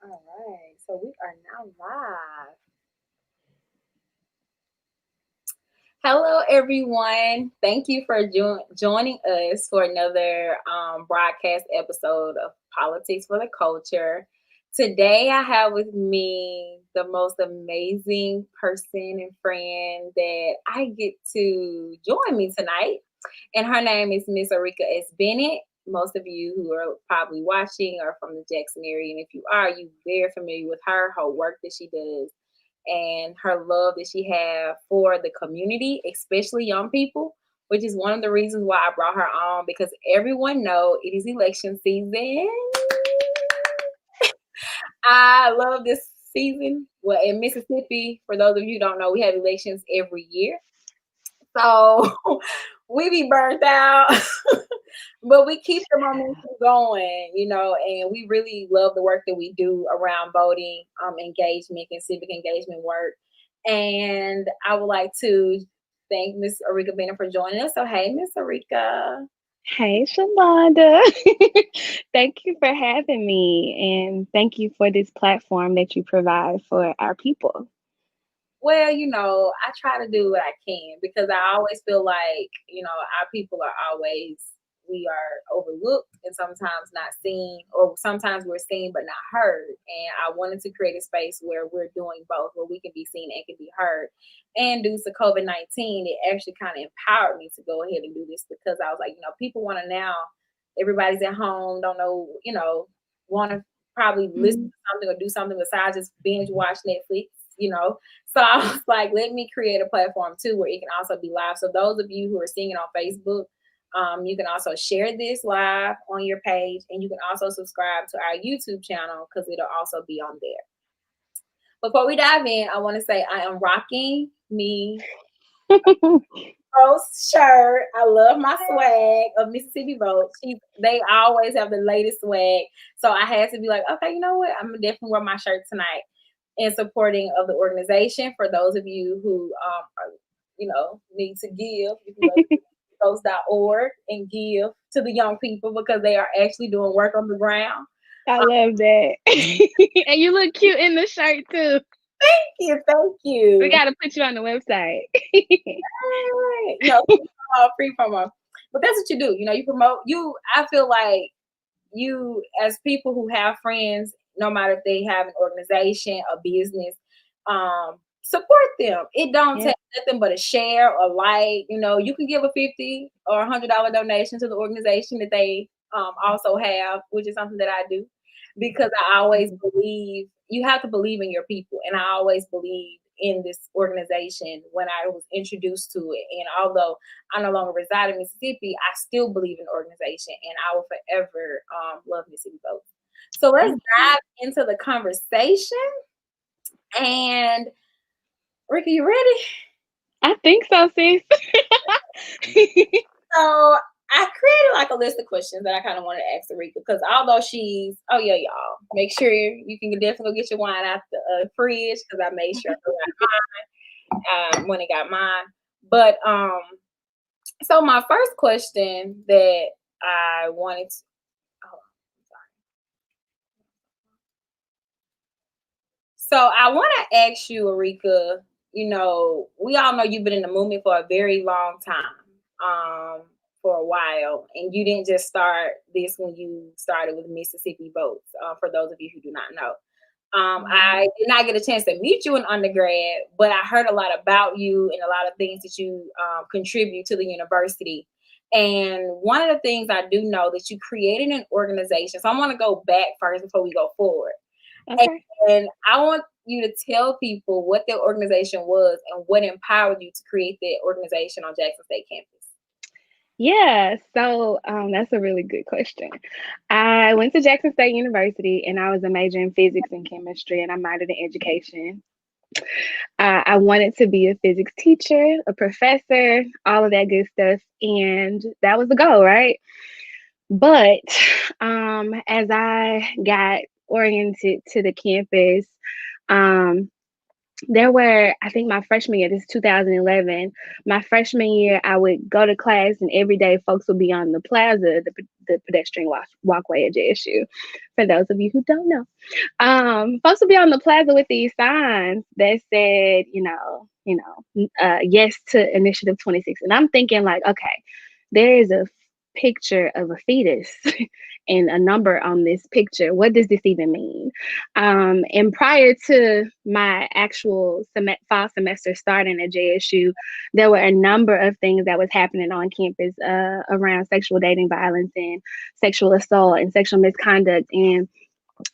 All right, so we are now live. Hello, everyone. Thank you for joining us for another broadcast episode of Politics for the Culture. Today, I have with me the most amazing person and friend that I get to join me tonight. And her name is Miss Arekia S. Bennett. Most of you who are probably watching are from the Jackson area. And if you are, you're very familiar with her work that she does and her love that she have for the community, especially young people, which is one of the reasons why I brought her on because everyone know it is election season. I love this season. Well, in Mississippi, for those of you who don't know, we have elections every year. So we be burnt out, but we keep the momentum going, and we really love the work that we do around voting, engagement and civic engagement work. And I would like to thank Miss Arekia Bennett for joining us. So hey, Miss Arekia. Hey, Shalonda. Thank you for having me, and thank you for this platform that you provide for our people. Well, I try to do what I can because I always feel like, our people are always, we are overlooked and sometimes not seen, or sometimes we're seen but not heard. And I wanted to create a space where we're doing both, where we can be seen and can be heard. And due to COVID-19, it actually kind of empowered me to go ahead and do this because I was like, people want to now, everybody's at home, don't know, want to probably listen Mhm. to something or do something besides just binge watch Netflix. So I was like, let me create a platform too where it can also be live. So those of you who are seeing it on Facebook, you can also share this live on your page, and you can also subscribe to our YouTube channel because it'll also be on there. Before we dive in, I want to say I am rocking me Votes shirt. I love my swag of Mississippi Votes. They always have the latest swag, so I had to be like, okay, you know what? I'm gonna definitely wear my shirt tonight in supporting of the organization. For those of you who are, need to give, you can go to votes.org and give to the young people because they are actually doing work on the ground. I love that. And you look cute in the shirt too. Thank you, thank We you. got to put you on the website. Right. Free promo. But that's what you do. You promote you. I feel like you as people who have friends, no matter if they have an organization, a business, support them. It don't Yeah. take nothing but a share or like, you can give a $50 or $100 donation to the organization that they also have, which is something that I do because I always Mhm. believe you have to believe in your people, and I always believe in this organization when I was introduced to it. And although I no longer reside in Mississippi, I still believe in the organization, and I will forever love Mississippi Votes. So let's Thank you. dive into the conversation. And Ricky, you ready? I think so, sis. So I created like a list of questions that I kind of wanted to ask Rika because although oh yeah, y'all, make sure you can definitely go get your wine out the fridge because I made sure I got mine when it got mine. But so my first question that I wanted to, oh, so I want to ask you, Arekia, we all know you've been in the movement for a very long time, for a while, and you didn't just start this when you started with Mississippi Votes, for those of you who do not know. Mhm. I did not get a chance to meet you in undergrad, but I heard a lot about you and a lot of things that you contribute to the university. And one of the things I do know that you created an organization. So I want to go back first before we go forward. Okay. And I want you to tell people what the organization was and what empowered you to create that organization on Jackson State campus. Yeah, so that's a really good question. I went to Jackson State University and I was a major in physics and chemistry, and I minored in education. I wanted to be a physics teacher, a professor, all of that good stuff, and that was the goal, right? But as I got oriented to the campus, um, there were, I think my freshman year, this is 2011, my freshman year, I would go to class and every day folks would be on the plaza, the pedestrian walkway at JSU. For those of you who don't know, folks would be on the plaza with these signs that said, yes to Initiative 26. And I'm thinking like, okay, there is a picture of a fetus and a number on this picture. What does this even mean? And prior to my actual fall semester starting at JSU, there were a number of things that was happening on campus around sexual dating violence and sexual assault and sexual misconduct. And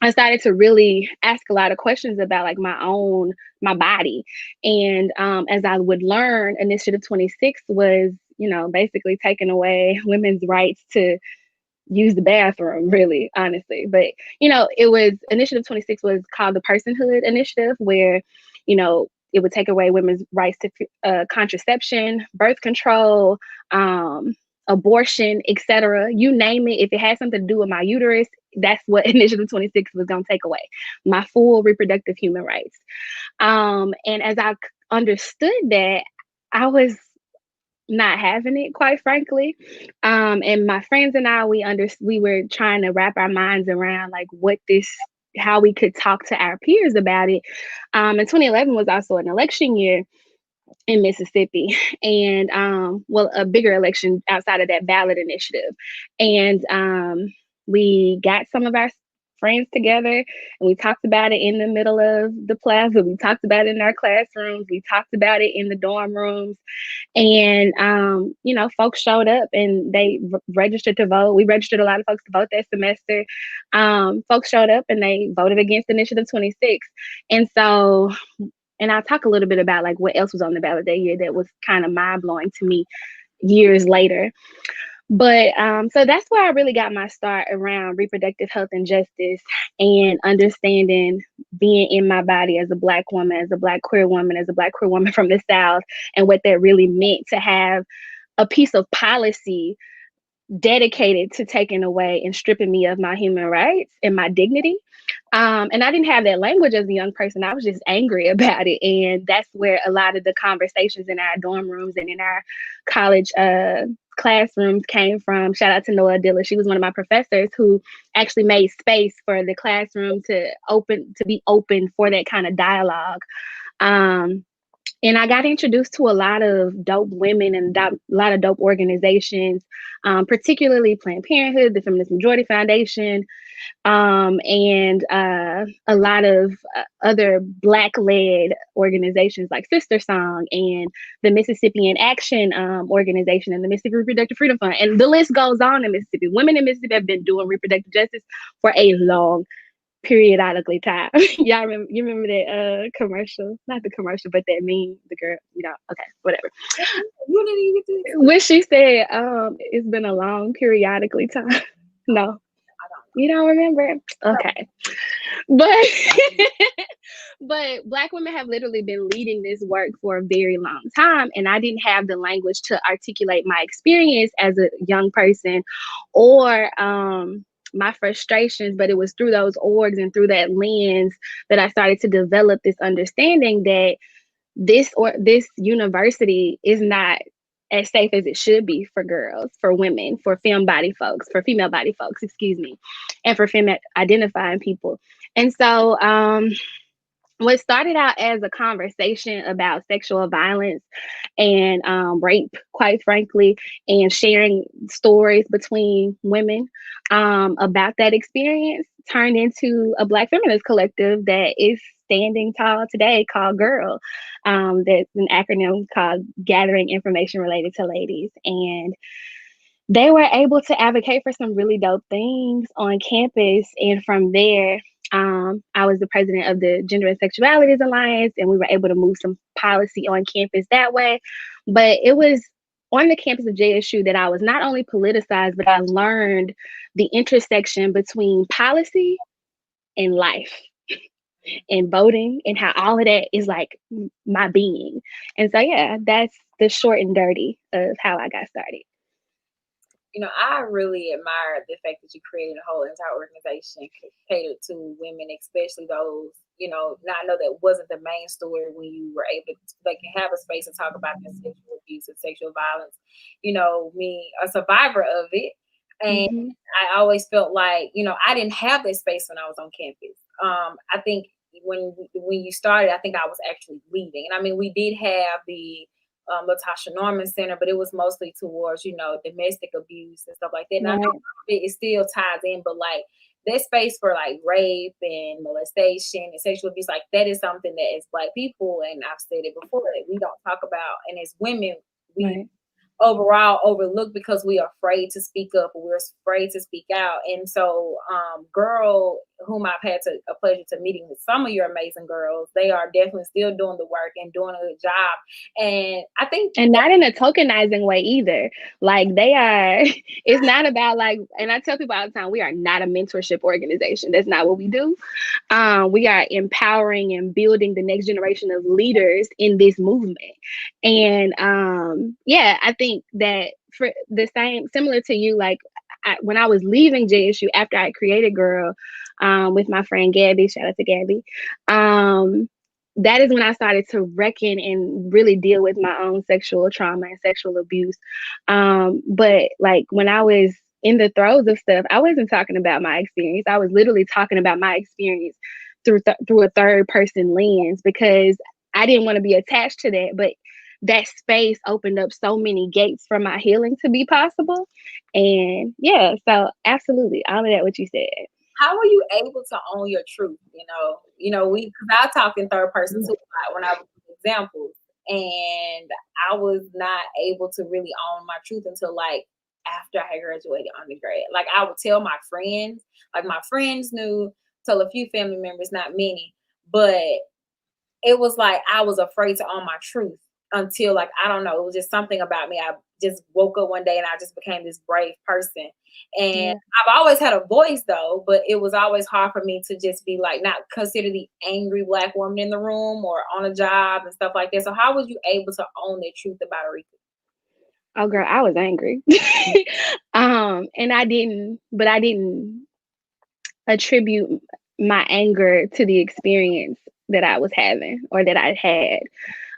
I started to really ask a lot of questions about like my body. And as I would learn, Initiative 26 was, basically taking away women's rights to use the bathroom, really, honestly. But, it was Initiative 26 was called the Personhood Initiative, where, it would take away women's rights to contraception, birth control, abortion, etc. You name it. If it had something to do with my uterus, that's what Initiative 26 was going to take away, my full reproductive human rights. And as I understood that, I was not having it, quite frankly. And my friends and I, we were trying to wrap our minds around like how we could talk to our peers about it. And 2011 was also an election year in Mississippi, and a bigger election outside of that ballot initiative. And we got some of our friends together and we talked about it in the middle of the plaza. We talked about it in our classrooms. We talked about it in the dorm rooms. And, folks showed up and they registered to vote. We registered a lot of folks to vote that semester. Folks showed up and they voted against Initiative 26. And so, and I'll talk a little bit about like what else was on the ballot that year that was kind of mind blowing to me years later. But so that's where I really got my start around reproductive health and justice and understanding being in my body as a Black woman, as a Black queer woman, as a Black queer woman from the South, and what that really meant to have a piece of policy dedicated to taking away and stripping me of my human rights and my dignity. And I didn't have that language as a young person. I was just angry about it. And that's where a lot of the conversations in our dorm rooms and in our college classrooms came from. Shout out to Noah Dilla. She was one of my professors who actually made space for the classroom to be open for that kind of dialogue. And I got introduced to a lot of dope women and a lot of dope organizations, particularly Planned Parenthood, the Feminist Majority Foundation, and a lot of other Black-led organizations like Sister Song and the Mississippi in Action organization and the Mississippi Reproductive Freedom Fund. And the list goes on in Mississippi. Women in Mississippi have been doing reproductive justice for a long periodically time. Y'all remember? You remember that commercial? Not the commercial, but that meme. The girl, Okay, whatever. You didn't even do it. When she said, "It's been a long periodically time." No, I don't know. you don't remember? Okay, but but Black women have literally been leading this work for a very long time, and I didn't have the language to articulate my experience as a young person, or my frustrations, but it was through those orgs and through that lens that I started to develop this understanding that this university is not as safe as it should be for girls, for women, for female body folks, excuse me, and for female identifying people. And so what started out as a conversation about sexual violence and rape, quite frankly, and sharing stories between women about that experience turned into a Black feminist collective that is standing tall today called GIRL. That's an acronym called Gathering Information Related to Ladies. And they were able to advocate for some really dope things on campus. And from there, I was the president of the Gender and Sexualities Alliance, and we were able to move some policy on campus that way. But it was on the campus of JSU that I was not only politicized, but I learned the intersection between policy and life and voting and how all of that is like my being. And so, yeah, that's the short and dirty of how I got started. I really admire the fact that you created a whole entire organization catered to women, especially those now I know that wasn't the main story when you were able to like have a space to talk about that sexual abuse and sexual violence. Me, a survivor of it, and Mm-hmm. I always felt like I didn't have that space when I was on campus. I think when you started, I think I was actually leaving, and I mean we did have the Latasha Norman Center, but it was mostly towards domestic abuse and stuff like that. And I know Right. it still ties in, but like that space for like rape and molestation and sexual abuse, like that is something that as Black people, and I've said it before, that we don't talk about, and as women we Right. overall overlooked because we are afraid to speak up, or we're afraid to speak out. And so girl whom I've had a pleasure to meeting with, some of your amazing girls, they are definitely still doing the work and doing a good job. And I think And not in a tokenizing way either. Like they are, it's not about like, and I tell people all the time, we are not a mentorship organization. That's not what we do. We are empowering and building the next generation of leaders in this movement. And yeah, I think that for the same, similar to you, like when I was leaving JSU after I created Girl with my friend Gabby, shout out to Gabby. That is when I started to reckon and really deal with my own sexual trauma and sexual abuse. But like when I was in the throes of stuff, I wasn't talking about my experience. I was literally talking about my experience through a third person lens because I didn't want to be attached to that. But that space opened up so many gates for my healing to be possible. And yeah, so absolutely, all of that what you said. how are you able to own your truth? We because I talk in third person too a lot when I was examples, and I was not able to really own my truth until like after I had graduated undergrad. Like I would tell my friends, like my friends knew, tell a few family members, not many, but it was like I was afraid to own my truth until like I don't know, it was just something about me. I just woke up one day and I just became this brave person. And Yeah. I've always had a voice though, but it was always hard for me to just be like not consider the angry Black woman in the room or on a job and stuff like that. So how was you able to own the truth about Arekia? Oh girl, I was angry. And I didn't attribute my anger to the experience that I was having or that I had.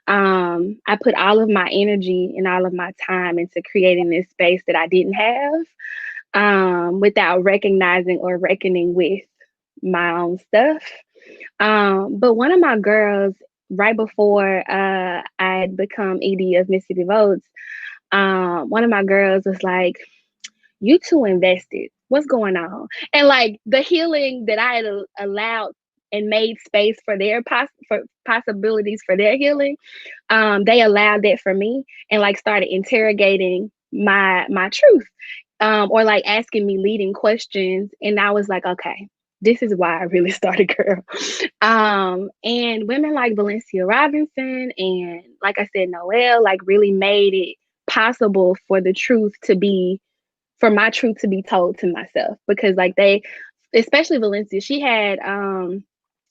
I put all of my energy and all of my time into creating this space that I didn't have, without recognizing or reckoning with my own stuff. But one of my girls, right before I had become ED of Mississippi Votes, one of my girls was like, "You too invested. What's going on?" And like the healing that I had allowed and made space for their for possibilities for their healing, they allowed that for me and like started interrogating my truth, or like asking me leading questions, and I was like, okay, this is why I really started Girl. And women like Valencia Robinson and like I said, Noelle, like really made it possible for the truth to be for my truth to be told to myself because like they, especially Valencia, she had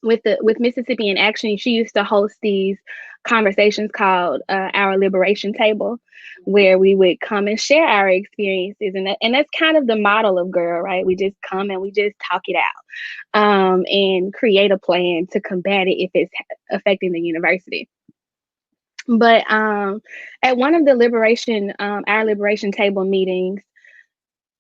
with Mississippi in Action, she used to host these conversations called our liberation table, where we would come and share our experiences, and that's kind of the model of Girl, right? We just come and we just talk it out, and create a plan to combat it if it's affecting the university. But at one of the our liberation table meetings,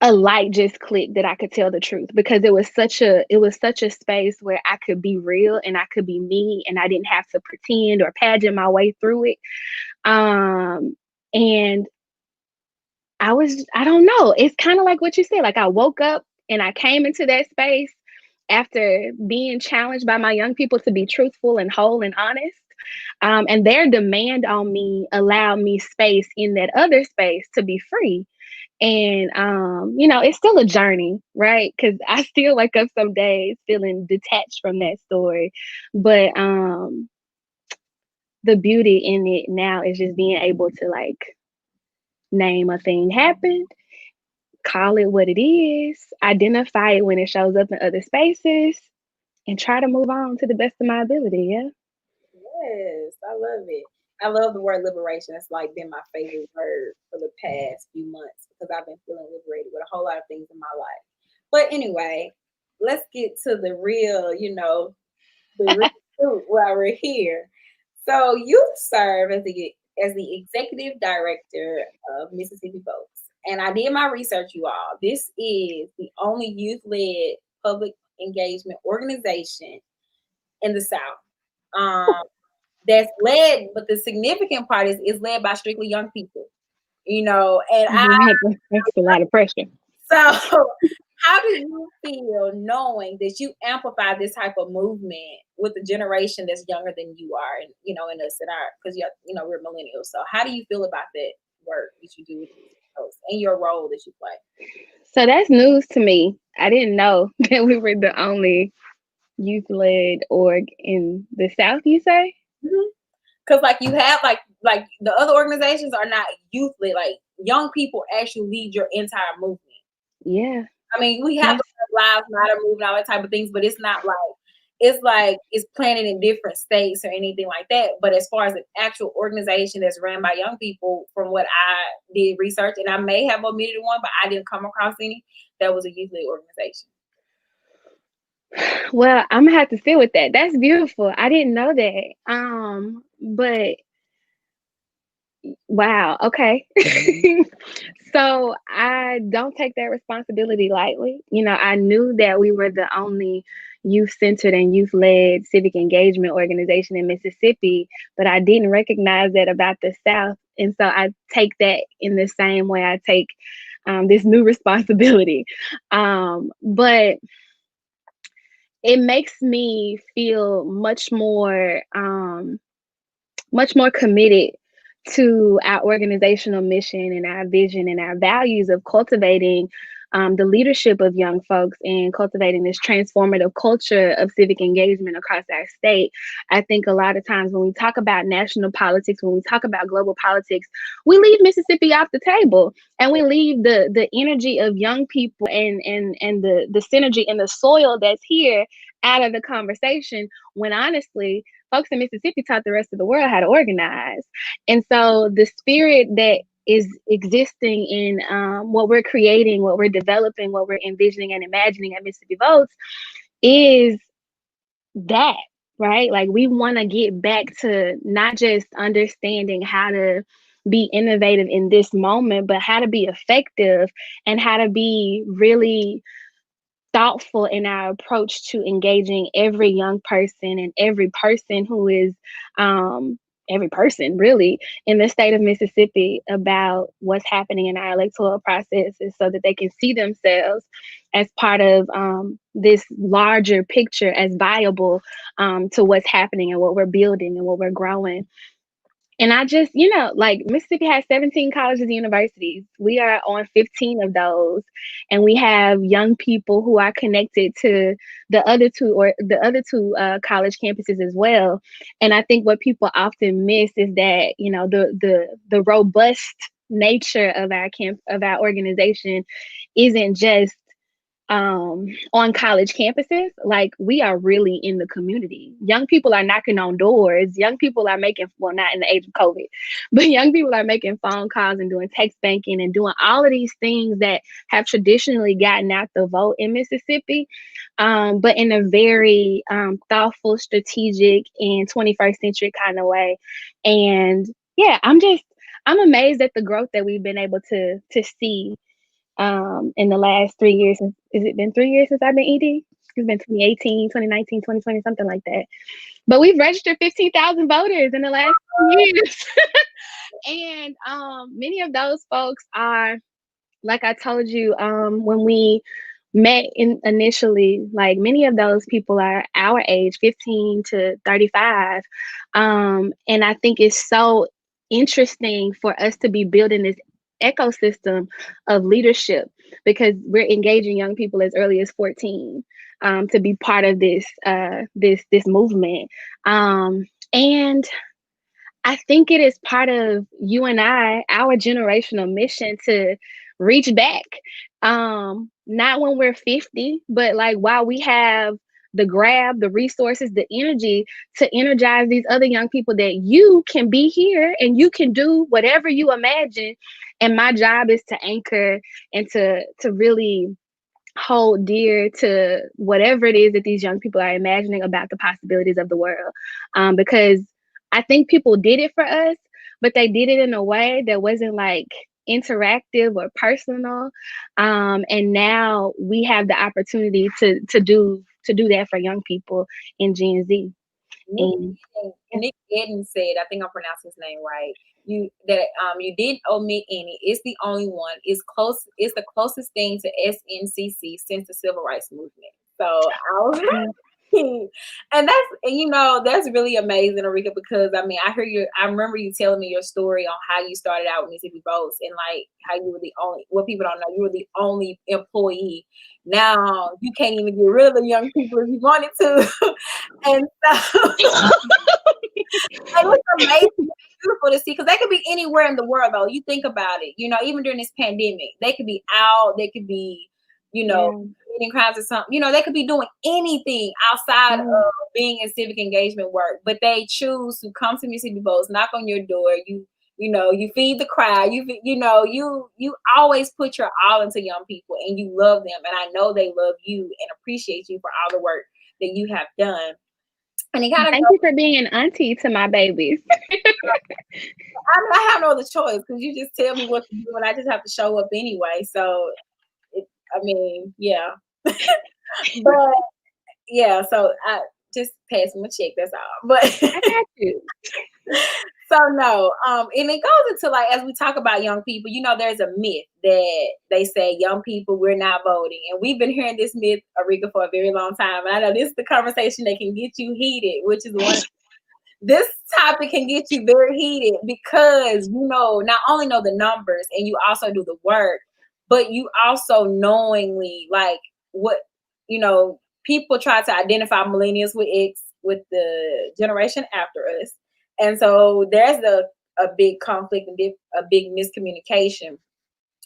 a light just clicked that I could tell the truth because it was such a space where I could be real and I could be me and I didn't have to pretend or pageant my way through it. And I don't know, it's kind of like what you said. Like I woke up and I came into that space after being challenged by my young people to be truthful and whole and honest. And their demand on me allowed me space in that other space to be free. And it's still a journey, right? Because I still wake up some days feeling detached from that story. But the beauty in it now is just being able to like name a thing happened, call it what it is, identify it when it shows up in other spaces, and try to move on to the best of my ability. Yeah. Yes, I love it. I love the word liberation. It's like been my favorite word for the past few months because I've been feeling liberated with a whole lot of things in my life. But anyway, let's get to the real, the recruit while we're here. So you serve as the executive director of Mississippi Votes, and I did my research. You all, this is the only youth-led public engagement organization in the South. Um, that's led, but the significant part is led by strictly young people. And That's a lot of pressure. so how do you feel knowing that you amplify this type of movement with a generation that's younger than you are, and in us in our because we're millennials. So how do you feel about that work that you do with these folks and your role that you play? So that's news to me. I didn't know that we were the only youth led org in the South, you say? Because like you have like the other organizations are not youth led. Like young people actually lead your entire movement. Yeah. I mean, we have Yes. the lives matter movement, all that type of things, but it's not like it's planted in different states or anything like that. But as far as an actual organization that's ran by young people, from what I did research, and I may have omitted one, but I didn't come across any that was a youth led organization. Well, I'm gonna have to sit with that. That's beautiful. I didn't know that. But wow, okay. So I don't take that responsibility lightly. I knew that we were the only youth centered and youth led civic engagement organization in Mississippi, but I didn't recognize that about the South. And so I take that in the same way I take this new responsibility. But it makes me feel much more committed to our organizational mission and our vision and our values of cultivating the leadership of young folks and cultivating this transformative culture of civic engagement across our state. I think a lot of times when we talk about national politics, when we talk about global politics, we leave Mississippi off the table, and we leave the energy of young people and the synergy and the soil that's here out of the conversation, when honestly folks in Mississippi taught the rest of the world how to organize. And so the spirit that is existing in what we're creating, what we're developing, what we're envisioning and imagining at Mississippi Votes is that, right? Like we want to get back to not just understanding how to be innovative in this moment, but how to be effective and how to be really thoughtful in our approach to engaging every young person and every person who is every person really in the state of Mississippi about what's happening in our electoral processes, so that they can see themselves as part of this larger picture, as viable to what's happening and what we're building and what we're growing. And I just, like Mississippi has 17 colleges and universities. We are on 15 of those. And we have young people who are connected to the other two college campuses as well. And I think what people often miss is that, the robust nature of our organization isn't just on college campuses. Like we are really in the community. Young people are knocking on doors. Young people are making, well, not in the age of COVID, but young people are making phone calls and doing text banking and doing all of these things that have traditionally gotten out the vote in Mississippi, but in a very thoughtful, strategic, and 21st century kind of way. And yeah, I'm amazed at the growth that we've been able to see in the last 3 years. Has it been 3 years since I've been ED? It's been 2018, 2019, 2020, something like that. But we've registered 15,000 voters in the last 2 years. And many of those folks are, like I told you, when we met initially, like many of those people are our age, 15 to 35. And I think it's so interesting for us to be building this ecosystem of leadership, because we're engaging young people as early as 14 to be part of this movement. And I think it is part of you and our generational mission to reach back. Not when we're 50, but like while we have the grab, the resources, the energy to energize these other young people, that you can be here and you can do whatever you imagine. And my job is to anchor and to really hold dear to whatever it is that these young people are imagining about the possibilities of the world. Because I think people did it for us, but they did it in a way that wasn't like interactive or personal. And now we have the opportunity to do that for young people in Gen Z. Nick And Nick Eden said, I think I'm pronouncing his name right. You didn't omit any. It's the only one. It's the closest thing to SNCC since the Civil Rights Movement. So I was and that's really amazing, Arekia, because I mean I remember you telling me your story on how you started out with Mississippi Boats and like how you were the only what people don't know, you were the only employee. Now you can't even get rid of the young people if you wanted to. And so and it's amazing, it's beautiful to see because they could be anywhere in the world though. You think about it, even during this pandemic, they could be out, they could be, yeah, committing crimes or something. They could be doing anything outside yeah, of being in civic engagement work, but they choose to come to Mississippi Boats, knock on your door. You feed the crowd. You always put your all into young people, and you love them, and I know they love you and appreciate you for all the work that you have done. And it kind of thank you for being an auntie to my babies. I have no other choice because you just tell me what to do, and I just have to show up anyway. So, I mean, yeah, but yeah. So I just pass them a check. That's all. But I got you. so no, and it goes into like as we talk about young people, there's a myth that they say young people we're not voting, and we've been hearing this myth, Arekia, for a very long time. And I know this is the conversation that can get you heated, which is one. This topic can get you very heated because not only know the numbers and you also do the work, but you also knowingly like what people try to identify millennials with the generation after us, and so there's a big conflict and a big miscommunication.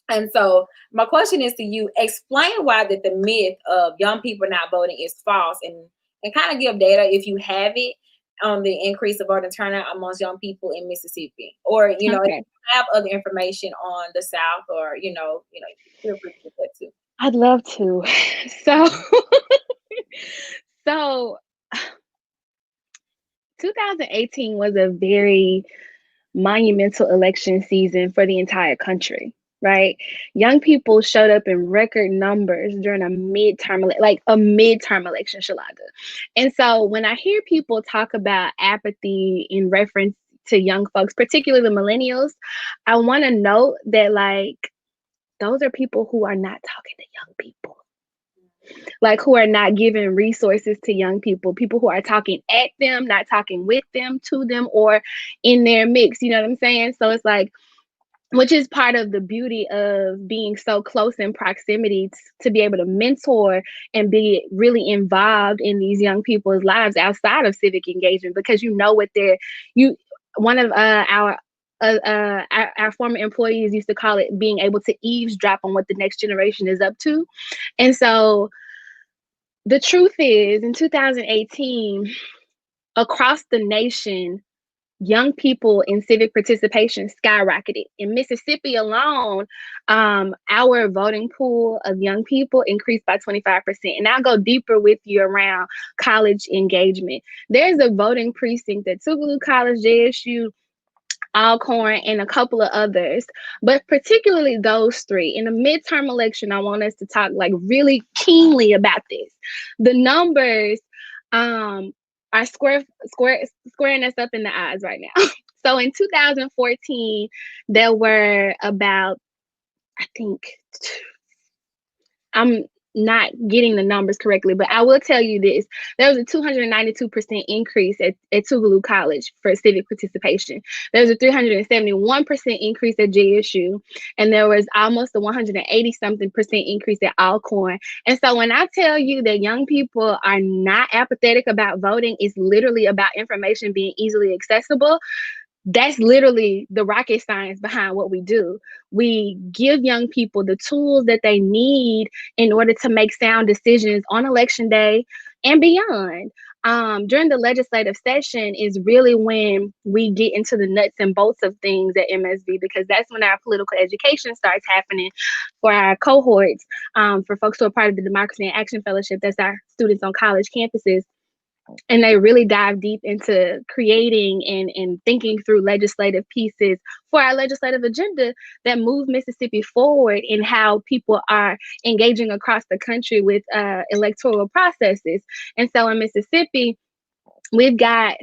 And so my question is to you: explain why that the myth of young people not voting is false, and kind of give data if you have it on the increase of voter turnout amongst young people in Mississippi, or if you Okay. have other information on the South, or feel free to do that too. I'd love to. So, so 2018 was a very monumental election season for the entire country, right? Young people showed up in record numbers during a midterm election, Shalaga. And so when I hear people talk about apathy in reference to young folks, particularly the millennials, I want to note that like those are people who are not talking to young people, like who are not giving resources to young people who are talking at them, not talking with them, to them, or in their mix. You know what I'm saying? So it's like, which is part of the beauty of being so close in proximity to be able to mentor and be really involved in these young people's lives outside of civic engagement, because you know what they're you one of our former employees used to call it being able to eavesdrop on what the next generation is up to. And so the truth is, in 2018, across the nation, young people in civic participation skyrocketed. In Mississippi alone, our voting pool of young people increased by 25%. And I'll go deeper with you around college engagement. There's a voting precinct at Tougaloo College, JSU, Alcorn, and a couple of others, but particularly those three. In the midterm election, I want us to talk like really keenly about this. The numbers are squaring us up in the eyes right now. So in 2014, there were about, I think, I'm not getting the numbers correctly, but I will tell you this. There was a 292% increase at Tougaloo College for civic participation. There was a 371% increase at JSU, and there was almost a 180 something percent increase at Alcorn. And so when I tell you that young people are not apathetic about voting, it's literally about information being easily accessible. That's literally the rocket science behind what we do. We give young people the tools that they need in order to make sound decisions on election day and beyond. during the legislative session is really when we get into the nuts and bolts of things at MSB, because that's when our political education starts happening for our cohorts, for folks who are part of the Democracy in Action Fellowship. That's our students on college campuses. And they really dive deep into creating and thinking through legislative pieces for our legislative agenda that move Mississippi forward in how people are engaging across the country with electoral processes. And so in Mississippi, we've got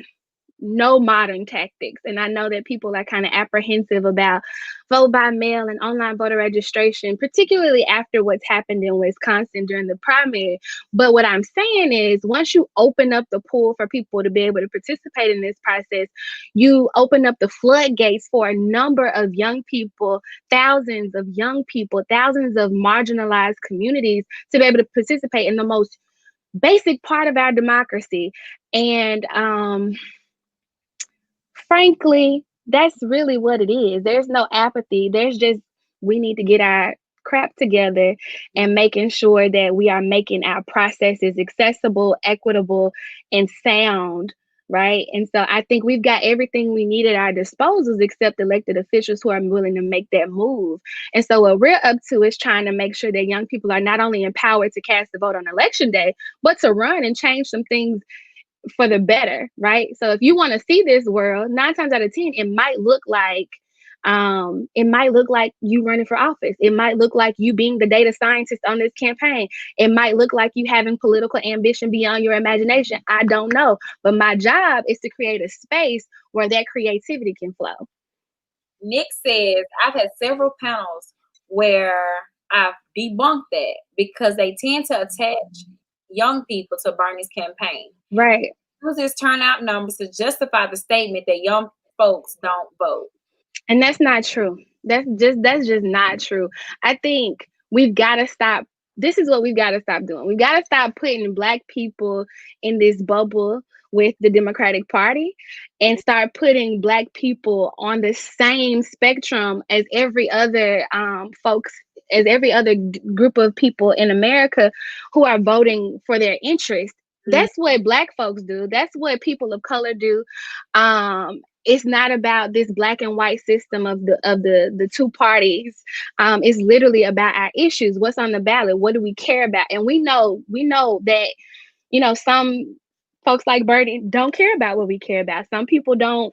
no modern tactics. And I know that people are kind of apprehensive about vote by mail and online voter registration, particularly after what's happened in Wisconsin during the primary. But what I'm saying is, once you open up the pool for people to be able to participate in this process, you open up the floodgates for a number of young people, thousands of young people, thousands of marginalized communities to be able to participate in the most basic part of our democracy. And frankly, that's really what it is. There's no apathy. There's just, we need to get our crap together and making sure that we are making our processes accessible, equitable, and sound, right? And so I think we've got everything we need at our disposals except elected officials who are willing to make that move. And so what we're up to is trying to make sure that young people are not only empowered to cast the vote on election day, but to run and change some things for the better, right? So if you want to see this world, 9 times out of 10, it might look like you running for office. It might look like you being the data scientist on this campaign. It might look like you having political ambition beyond your imagination. I don't know. But my job is to create a space where that creativity can flow. Nick says, I've had several panels where I've debunked that because they tend to attach young people to Bernie's campaign. Right. Use his turnout numbers to justify the statement that young folks don't vote. And that's not true. That's just not true. I think we've got to stop. This is what we've got to stop doing. We've got to stop putting Black people in this bubble with the Democratic Party and start putting Black people on the same spectrum as every other folks, as every other group of people in America who are voting for their interests. That's what Black folks do. That's what people of color do. It's not about this black and white system of the two parties. It's literally about our issues. What's on the ballot? What do we care about? And we know that, some folks like Bernie don't care about what we care about. Some people don't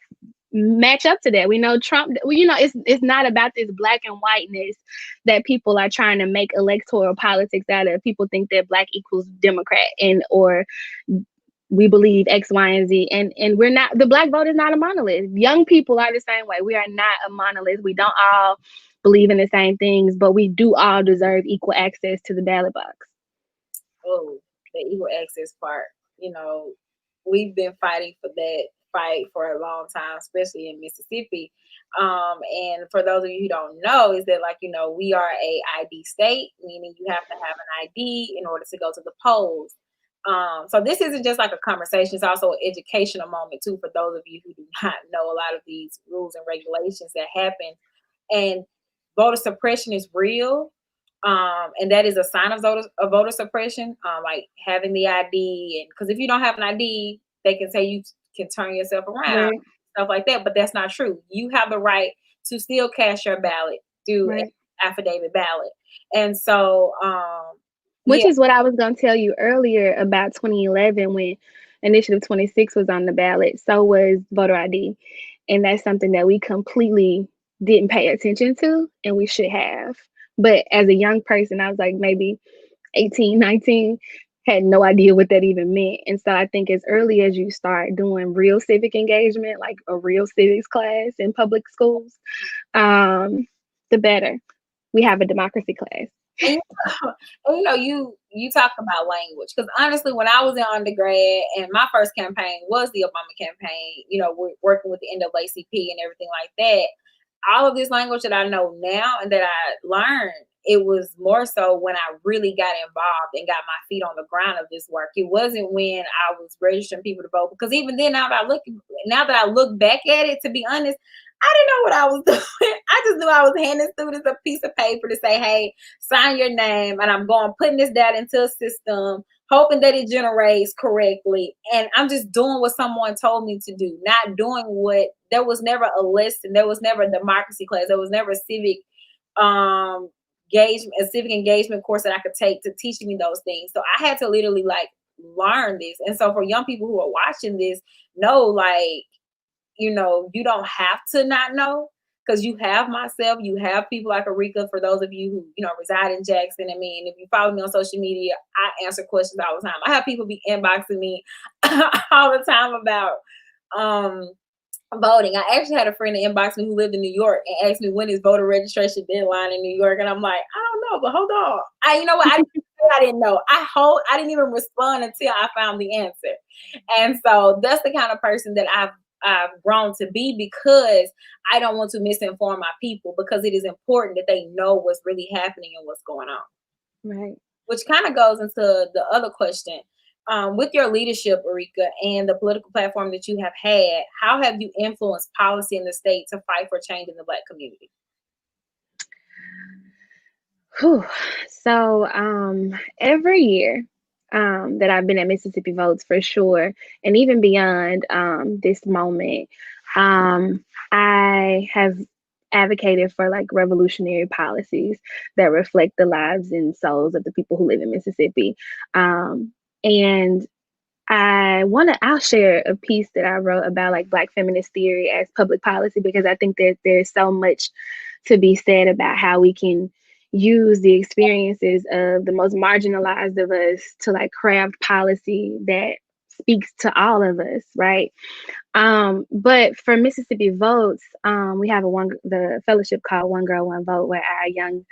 match up to that. We know Trump, it's not about this black and whiteness that people are trying to make electoral politics out of. People think that Black equals Democrat or we believe X, Y, and Z. And we're not, the Black vote is not a monolith. Young people are the same way. We are not a monolith. We don't all believe in the same things, but we do all deserve equal access to the ballot box. Oh, the equal access part. We've been fighting for that fight for a long time, especially in Mississippi. And for those of you who don't know, is that we are a ID state, meaning you have to have an ID in order to go to the polls. So this isn't just like a conversation, it's also an educational moment too for those of you who do not know a lot of these rules and regulations that happen. And voter suppression is real. And that is a sign of voter suppression, like having the ID. And because if you don't have an ID, they can say you can turn yourself around, Right. Stuff like that. But that's not true. You have the right to still cast your ballot through an affidavit ballot. And so, which is what I was going to tell you earlier about 2011 when Initiative 26 was on the ballot. So was voter ID. And that's something that we completely didn't pay attention to, and we should have. But as a young person, I was like maybe 18, 19, had no idea what that even meant. And so I think as early as you start doing real civic engagement, like a real civics class in public schools, the better. We have a democracy class. And you talk about language, because honestly, when I was in undergrad and my first campaign was the Obama campaign, working with the NAACP and everything like that, all of this language that I know now and that I learned, it was more so when I really got involved and got my feet on the ground of this work. It wasn't when I was registering people to vote, because even then, now that I look back at it, to be honest, I didn't know what I was doing. I just knew I was handing students a piece of paper to say, hey, sign your name, and I'm putting this data into a system. hoping that it generates correctly. And I'm just doing what someone told me to do, not doing what, there was never a lesson, there was never a democracy class, there was never a um a civic engagement course that I could take to teach me those things. So I had to literally like learn this. And so for young people who are watching this, know like, you don't have to not know, because you have myself, you have people like Arekia, for those of you who, reside in Jackson. I mean, if you follow me on social media, I answer questions all the time. I have people be inboxing me all the time about um voting. I actually had a friend that inboxed me who lived in New York and asked me when is voter registration deadline in New York, and I'm like, I don't know, but hold on. You know what? I didn't know. I didn't even respond until I found the answer, and so that's the kind of person that I've grown to be, because I don't want to misinform my people, because it is important that they know what's really happening and what's going on. Right. Which kind of goes into the other question. With your leadership, Arekia, and the political platform that you have had, how have you influenced policy in the state to fight for change in the Black community? Whew. So every year that I've been at Mississippi Votes, for sure, and even beyond this moment, I have advocated for like revolutionary policies that reflect the lives and souls of the people who live in Mississippi. And I'll share a piece that I wrote about like Black feminist theory as public policy, because I think that there's so much to be said about how we can use the experiences of the most marginalized of us to like craft policy that speaks to all of us, right? But for Mississippi Votes, we have the fellowship called One Girl, One Vote, where our young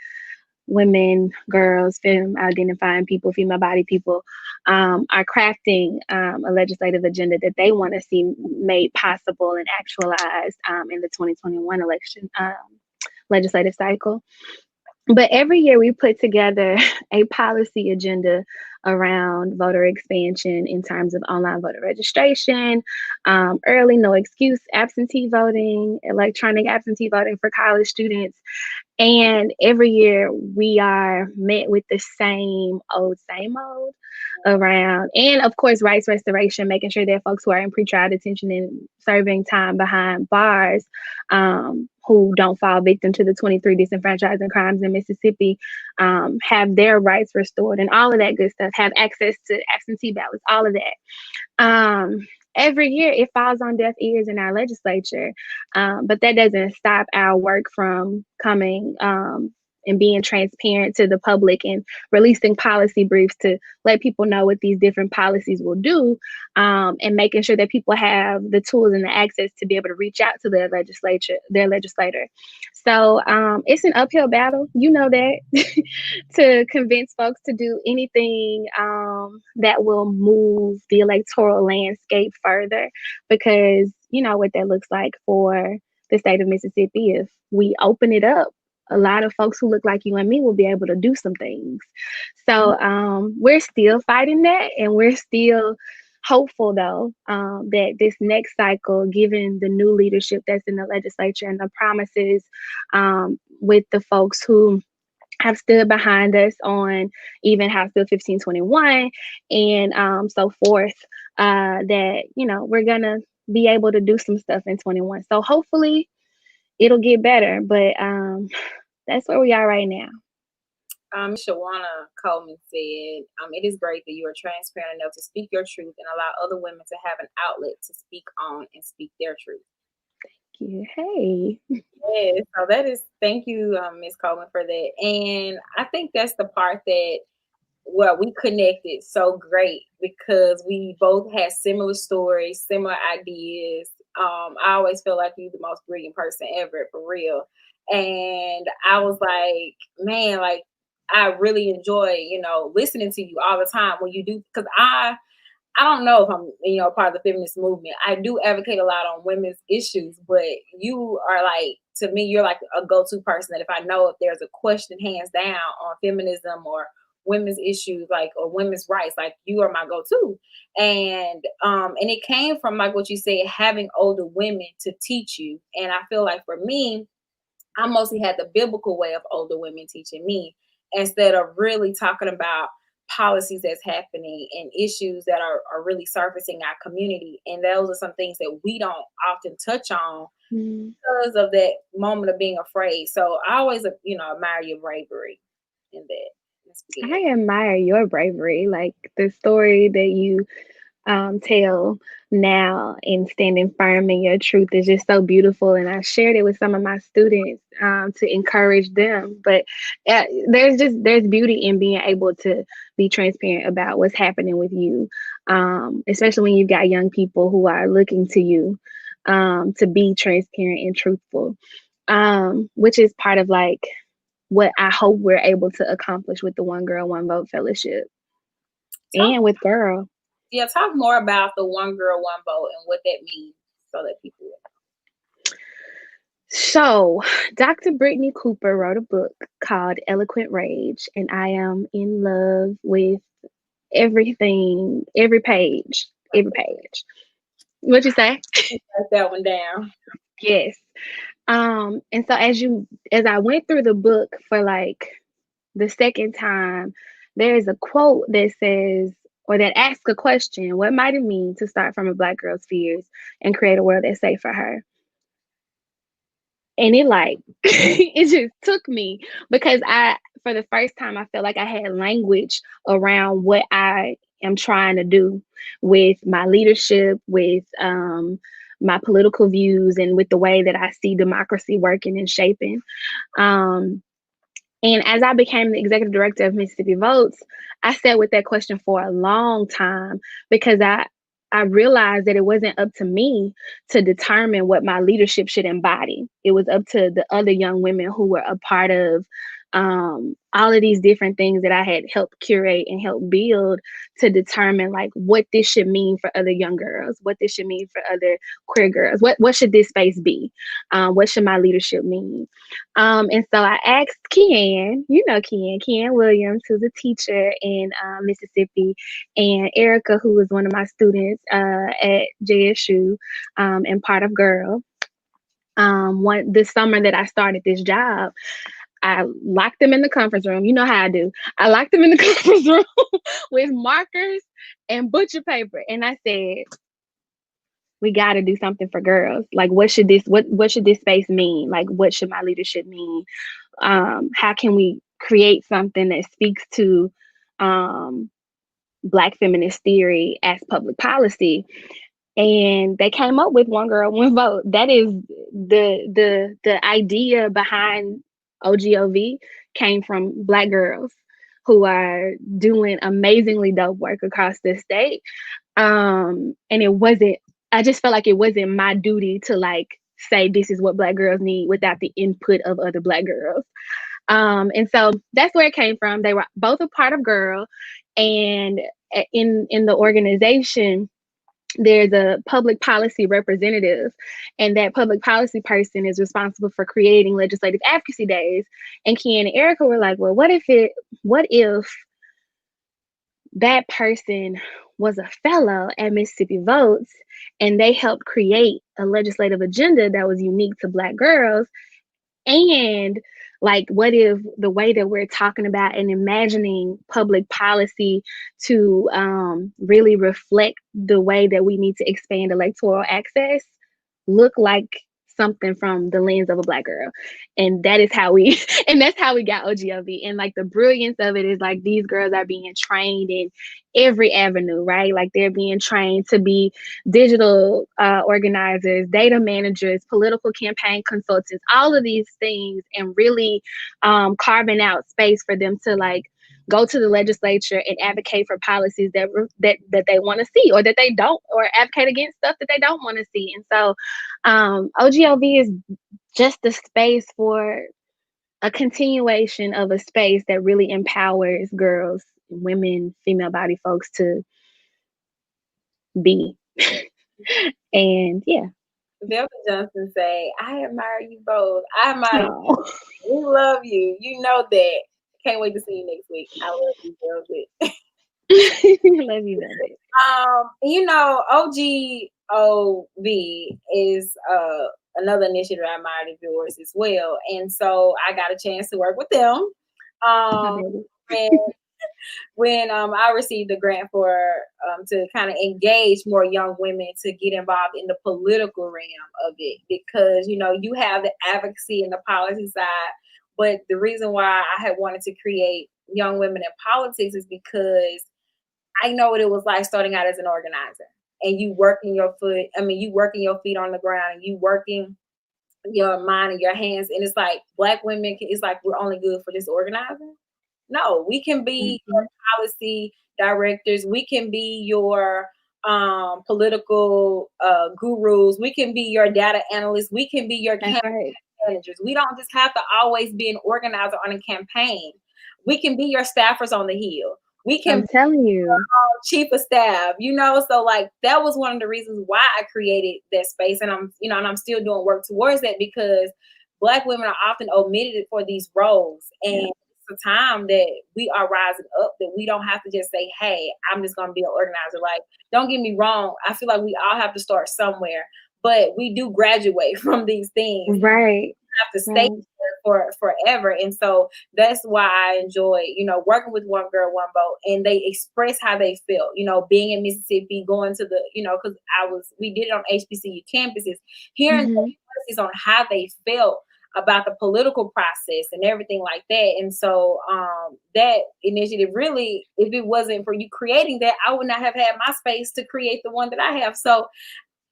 women, girls, femme identifying people, female body people, are crafting a legislative agenda that they want to see made possible and actualized in the 2021 election legislative cycle. But every year we put together a policy agenda around voter expansion in terms of online voter registration, early no excuse absentee voting, electronic absentee voting for college students. And every year we are met with the same old around, and of course, rights restoration, making sure that folks who are in pretrial detention and serving time behind bars, who don't fall victim to the 23 disenfranchising crimes in Mississippi, have their rights restored and all of that good stuff, have access to absentee ballots, all of that. Every year it falls on deaf ears in our legislature, but that doesn't stop our work from coming and being transparent to the public and releasing policy briefs to let people know what these different policies will do, and making sure that people have the tools and the access to be able to reach out to their legislator. So it's an uphill battle, you know that, to convince folks to do anything that will move the electoral landscape further, because you know what that looks like for the state of Mississippi. If we open it up, a lot of folks who look like you and me will be able to do some things. So we're still fighting that, and we're still hopeful though, that this next cycle, given the new leadership that's in the legislature and the promises with the folks who have stood behind us on even House Bill 1521 and so forth, that, we're going to be able to do some stuff in 21. So hopefully it'll get better, but that's where we are right now. Shawana Coleman said, it is great that you are transparent enough to speak your truth and allow other women to have an outlet to speak on and speak their truth. Thank you. Hey. Yeah, so thank you, Ms. Coleman, for that. And I think that's the part that, well, we connected so great because we both had similar stories, similar ideas. I always feel like you're the most brilliant person ever, for real. And I was like, man, like, I really enjoy, listening to you all the time when you do, because I don't know if I'm, part of the feminist movement. I do advocate a lot on women's issues, but you are like, to me, you're like a go-to person that if I know if there's a question hands down on feminism or women's issues, like, or women's rights, like, you are my go-to. And it came from, like what you said, having older women to teach you. And I feel like for me, I mostly had the biblical way of older women teaching me, instead of really talking about policies that's happening and issues that are really surfacing our community. And those are some things that we don't often touch on Mm. because of that moment of being afraid. So I always, admire your bravery in that. Let's begin. I admire your bravery, like the story that you tell now and standing firm in your truth is just so beautiful. And I shared it with some of my students to encourage them. But there's beauty in being able to be transparent about what's happening with you, especially when you've got young people who are looking to you to be transparent and truthful, which is part of like what I hope we're able to accomplish with the One Girl, One Vote Fellowship Talk, and with Girl. yeah, talk more about the One Girl, One Vote and what that means so that people So, Dr. Brittany Cooper wrote a book called Eloquent Rage, and I am in love with everything, every page, every page. What'd you say? write that one down. Yes. And so as I went through the book for like the second time, there is a quote that says, or that asks a question, what might it mean to start from a Black girl's fears and create a world that's safe for her? And it like it just took me because I for the first time I felt like I had language around what I am trying to do with my leadership, with my political views, and with the way that I see democracy working and shaping. Um, and as I became the executive director of Mississippi Votes, I sat with that question for a long time because I realized that it wasn't up to me to determine what my leadership should embody. It was up to the other young women who were a part of all of these different things that I had helped curate and help build to determine like what this should mean for other young girls, what this should mean for other queer girls, what should this space be, what should my leadership mean. And so I asked Kian, you know Kian Williams, who's a teacher in Mississippi, and Erica, who was one of my students at JSU and part of Girl. One this summer that I started this job, I locked them in the conference room. You know how I do. I locked them in the conference room with markers and butcher paper, and I said, "We got to do something for girls. Like, what should this space mean? Like, what should my leadership mean? How can we create something that speaks to um, Black feminist theory as public policy?" And they came up with One Girl, One Vote. That is the idea behind OGOV came from Black girls who are doing amazingly dope work across the state. And it wasn't. I just felt like it wasn't my duty to like say this is what Black girls need without the input of other Black girls. And so that's where it came from. They were both a part of Girl, and in the organization there's a public policy representative, and that public policy person is responsible for creating legislative advocacy days. And Kian and Erica were like, well, what if that person was a fellow at Mississippi Votes and they helped create a legislative agenda that was unique to Black girls? And like, what if the way that we're talking about and imagining public policy to really reflect the way that we need to expand electoral access look like something from the lens of a Black girl? And that is how we and that's how we got OGLV. And like the brilliance of it is like these girls are being trained in every avenue, right? Like they're being trained to be digital organizers, data managers, political campaign consultants, all of these things, and really carving out space for them to like go to the legislature and advocate for policies that they want to see, or that they don't, or advocate against stuff that they don't want to see. And so OGLV is just the space for a continuation of a space that really empowers girls, women, female body folks to be. And yeah. Delta Johnson say, I admire you both. I admire you. Oh. We love you. You know that. Can't wait to see you next week. I love you, Velvet. Love you, Bennett. OGOV is another initiative I admired of yours as well. And so I got a chance to work with them. My Um, baby. and when I received a grant for to kind of engage more young women to get involved in the political realm of it, because you have the advocacy and the policy side, but the reason why I had wanted to create young women in politics is because I know what it was like starting out as an organizer, and you working your foot. I mean, you working your feet on the ground, and you working your mind and your hands, and it's like black women. It's like we're only good for just organizing. No, we can be your Mhm. policy directors. We can be your political gurus. We can be your data analysts. We can be your That's campaign right. managers. We don't just have to always be an organizer on a campaign. We can be your staffers on the hill. We can I'm telling you. chief of staff, so like that was one of the reasons why I created that space, and I'm still doing work towards that, because black women are often omitted for these roles, Yeah. and it's a time that we are rising up, that we don't have to just say, hey, I'm just going to be an organizer. Like, don't get me wrong, I feel like we all have to start somewhere, but we do graduate from these things, Right. have to stay Right. for forever. And so that's why I enjoy, working with One Girl, One Vote, and they express how they feel, being in Mississippi, going to the, because we did it on HBCU campuses, hearing their Hmm. voices on how they felt about the political process and everything like that. And so that initiative really, if it wasn't for you creating that, I would not have had my space to create the one that I have. So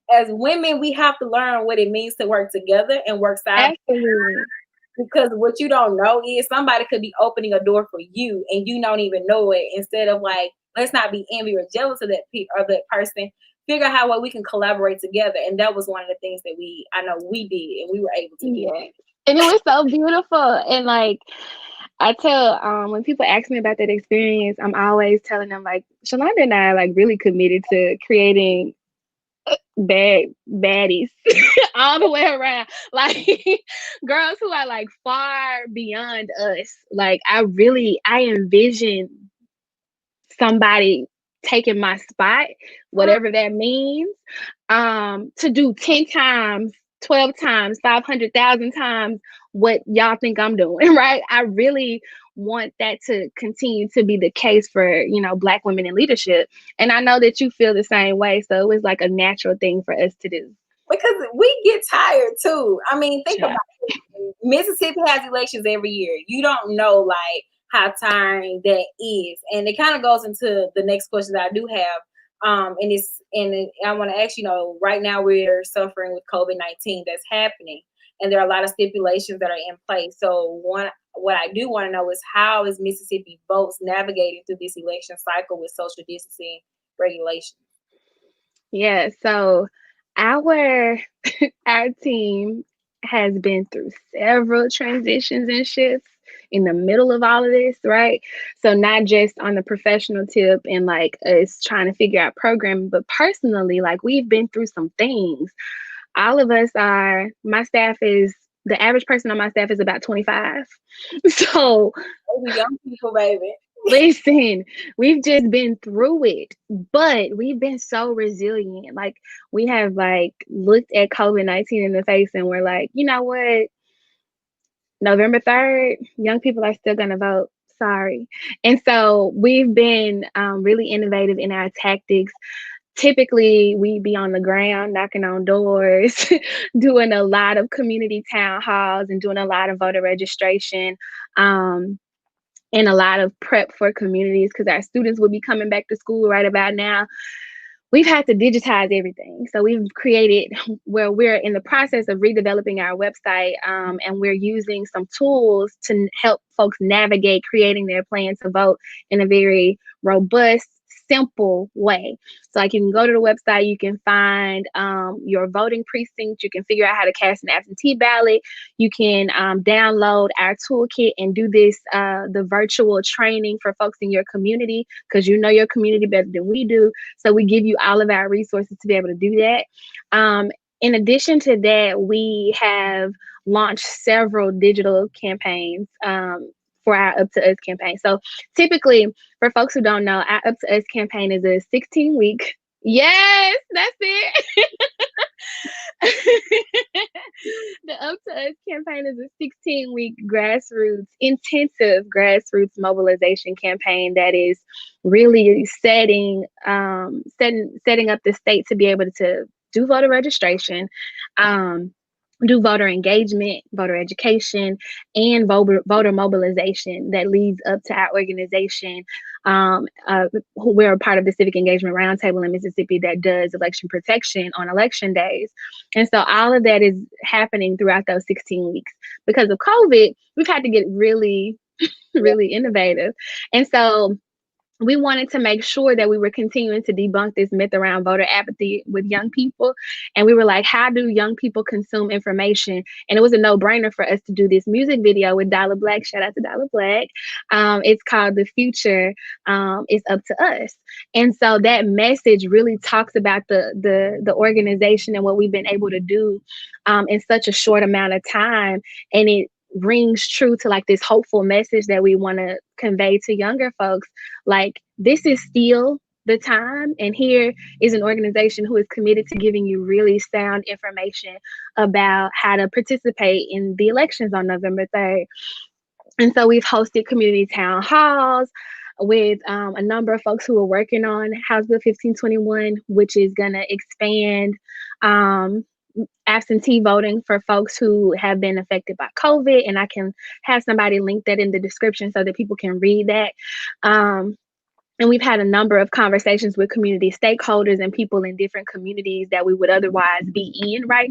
as women, we have to learn what it means to work together and work side, Absolutely. because what you don't know is somebody could be opening a door for you and you don't even know it. Instead of like, let's not be envy or jealous of that person. Figure out how well we can collaborate together, and that was one of the things that I know we did, and we were able to do. Yeah. And it was so beautiful. And like I tell when people ask me about that experience, I'm always telling them like Shalonda and I like really committed to creating baddies all the way around. Like girls who are like far beyond us. Like I envision somebody taking my spot, whatever that means, to do 10 times, 12 times, 500,000 times what y'all think I'm doing, right? I really want that to continue to be the case for, Black women in leadership. And I know that you feel the same way. So it was like a natural thing for us to do. Because we get tired too. I mean, think about Child. it. Mississippi has elections every year. You don't know like how tiring that is, and it kind of goes into the next question that I do have. I want to ask, right now we're suffering with COVID-19 that's happening, and there are a lot of stipulations that are in place. So what I do want to know is, how is Mississippi votes navigating through this election cycle with social distancing regulations? Yeah, so our our team has been through several transitions and shifts in the middle of all of this, right? So not just on the professional tip and like us trying to figure out programming, but personally, like we've been through some things. All of us are, my staff is, the average person on my staff is about 25. So Maybe young people, baby. listen, we've just been through it, but we've been so resilient. Like we have like looked at COVID-19 in the face and we're like, you know what? November 3rd, young people are still going to vote. Sorry. And so we've been really innovative in our tactics. Typically, we be on the ground knocking on doors, doing a lot of community town halls and doing a lot of voter registration. And a lot of prep for communities because our students will be coming back to school right about now. We've had to digitize everything. So we've created where we're in the process of redeveloping our website, and we're using some tools to help folks navigate creating their plan to vote in a very robust, simple way. So like you can go to the website, you can find your voting precinct, you can figure out how to cast an absentee ballot, you can download our toolkit and do this the virtual training for folks in your community because you know your community better than we do. So we give you all of our resources to be able to do that. In addition to that, we have launched several digital campaigns for our Up to Us campaign. So typically, for folks who don't know, our Up to Us campaign is a 16-week. Yes, that's it. The Up to Us campaign is a 16-week intensive grassroots mobilization campaign that is really setting up the state to be able to do voter registration, um, do voter engagement, voter education, and voter mobilization that leads up to our organization. We're a part of the Civic Engagement Roundtable in Mississippi that does election protection on election days. And so all of that is happening throughout those 16 weeks. Because of COVID, we've had to get really, Yeah. really innovative. And so we wanted to make sure that we were continuing to debunk this myth around voter apathy with young people. And we were like, how do young people consume information? And it was a no-brainer for us to do this music video with Dollar Black. Shout out to Dollar Black. It's called The Future is Up to Us. And so that message really talks about the organization and what we've been able to do in such a short amount of time. And it rings true to like this hopeful message that we want to convey to younger folks. Like, this is still the time, and here is an organization who is committed to giving you really sound information about how to participate in the elections on November 3rd. And so we've hosted community town halls with a number of folks who are working on House Bill 1521, which is going to expand um, absentee voting for folks who have been affected by COVID. And I can have somebody link that in the description so that people can read that. And we've had a number of conversations with community stakeholders and people in different communities that we would otherwise be in right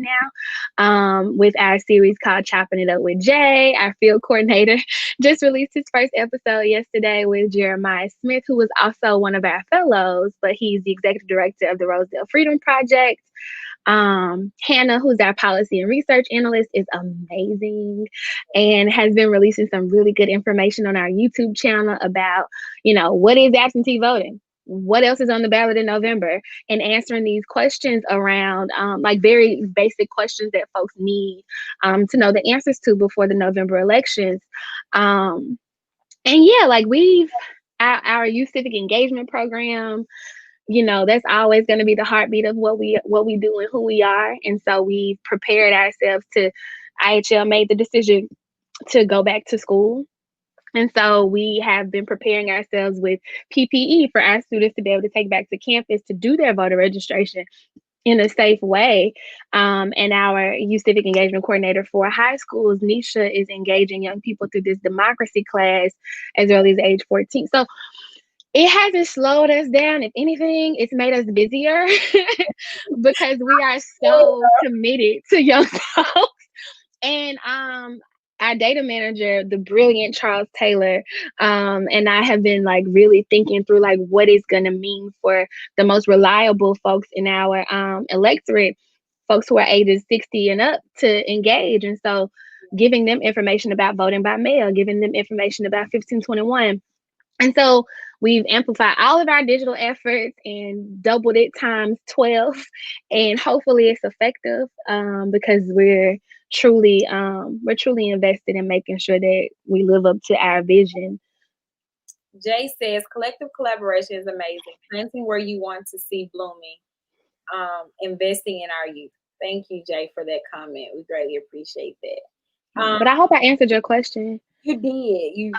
now, with our series called Chopping It Up with Jay. Our field coordinator just released his first episode yesterday with Jeremiah Smith, who was also one of our fellows, but he's the executive director of the Rosedale Freedom Project. Hannah, who's our policy and research analyst, is amazing and has been releasing some really good information on our YouTube channel about, what is absentee voting? What else is on the ballot in November? And answering these questions around like very basic questions that folks need to know the answers to before the November elections. And yeah, like our youth civic engagement program, that's always going to be the heartbeat of what we do and who we are. And so we've prepared ourselves to, IHL made the decision to go back to school. And so we have been preparing ourselves with PPE for our students to be able to take back to campus to do their voter registration in a safe way. And our youth civic engagement coordinator for high schools, Nisha, is engaging young people through this democracy class as early as age 14. So it hasn't slowed us down. If anything, it's made us busier because we are so committed to young folks. And our data manager, the brilliant Charles Taylor, and I have been like really thinking through like what is going to mean for the most reliable folks in our electorate, folks who are ages 60 and up, to engage. And so giving them information about voting by mail, giving them information about 1521. And so we've amplified all of our digital efforts and doubled it times 12. And hopefully it's effective because we're truly invested in making sure that we live up to our vision. Jay says collective collaboration is amazing. Planting where you want to see blooming. Investing in our youth. Thank you, Jay, for that comment. We greatly appreciate that. But I hope I answered your question. You did.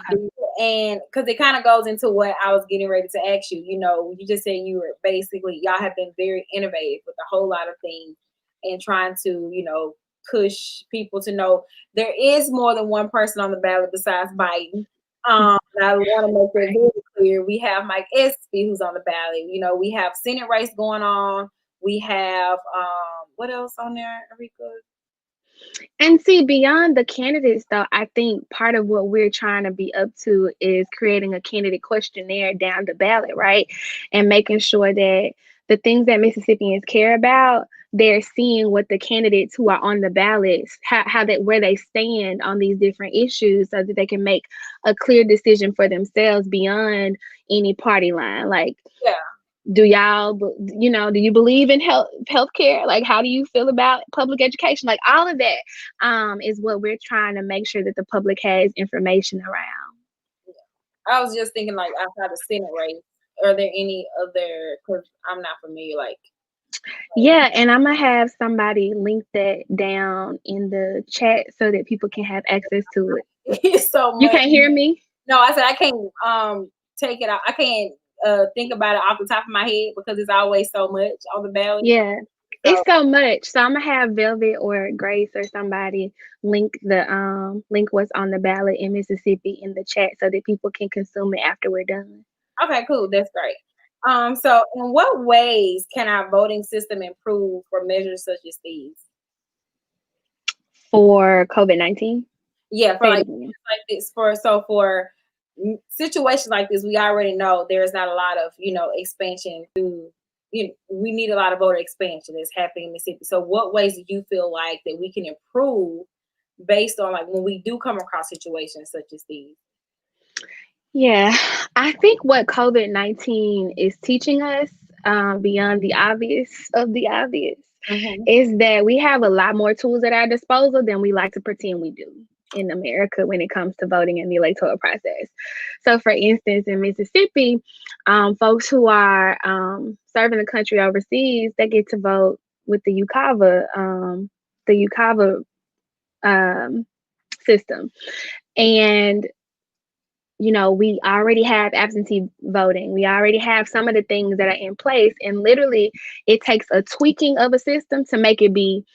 And because it kind of goes into what I was getting ready to ask you. You just said you were basically, y'all have been very innovative with a whole lot of things and trying to, push people to know there is more than one person on the ballot besides Biden. I want to make that very clear. We have Mike Espy who's on the ballot. We have Senate race going on. We have what else on there, Arekia? And see, beyond the candidates, though, I think part of what we're trying to be up to is creating a candidate questionnaire down the ballot, right? And making sure that the things that Mississippians care about, they're seeing what the candidates who are on the ballots, where they stand on these different issues so that they can make a clear decision for themselves beyond any party line. Like, yeah. Do you believe in healthcare? Like, how do you feel about public education? Like, all of that is what we're trying to make sure that the public has information around. I was just thinking, like, outside the Senate race, are there any other, because I'm not familiar, like, Yeah, and I'm gonna have somebody link that down in the chat so that people can have access to it. It's so You much. can't hear me? No, I said I can't take it out. I can't think about it off the top of my head because it's always so much on the ballot. Yeah. So It's so much. So I'm gonna have Velvet or Grace or somebody link what's on the ballot in Mississippi in the chat so that people can consume it after we're done. okay, cool. That's great. So in what ways can our voting system improve for measures such as these? For COVID-19. Yeah, for Say it like again. this for situations like this, we already know there's not a lot of expansion to we need a lot of voter expansion that's happening in Mississippi. So what ways do you feel like that we can improve based on like when we do come across situations such as these? Yeah, I think what COVID-19 is teaching us, beyond the obvious of the obvious, Hmm. is that we have a lot more tools at our disposal than we like to pretend we do in America when it comes to voting in the electoral process. So, for instance, in Mississippi, folks who are serving the country overseas, they get to vote with the UCAVA system. And we already have absentee voting. We already have some of the things that are in place, and literally, it takes a tweaking of a system to make it become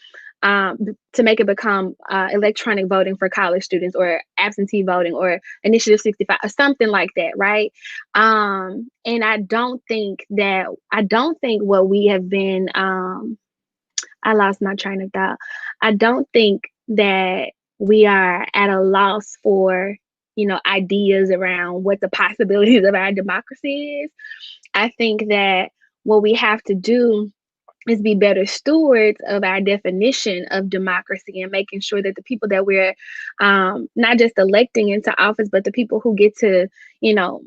electronic voting for college students, or absentee voting, or Initiative 65, or something like that, right? And I don't think what we have been. I lost my train of thought. I don't think that we are at a loss for ideas around what the possibilities of our democracy is. I think that what we have to do is be better stewards of our definition of democracy, and making sure that the people that we're not just electing into office, but the people who get to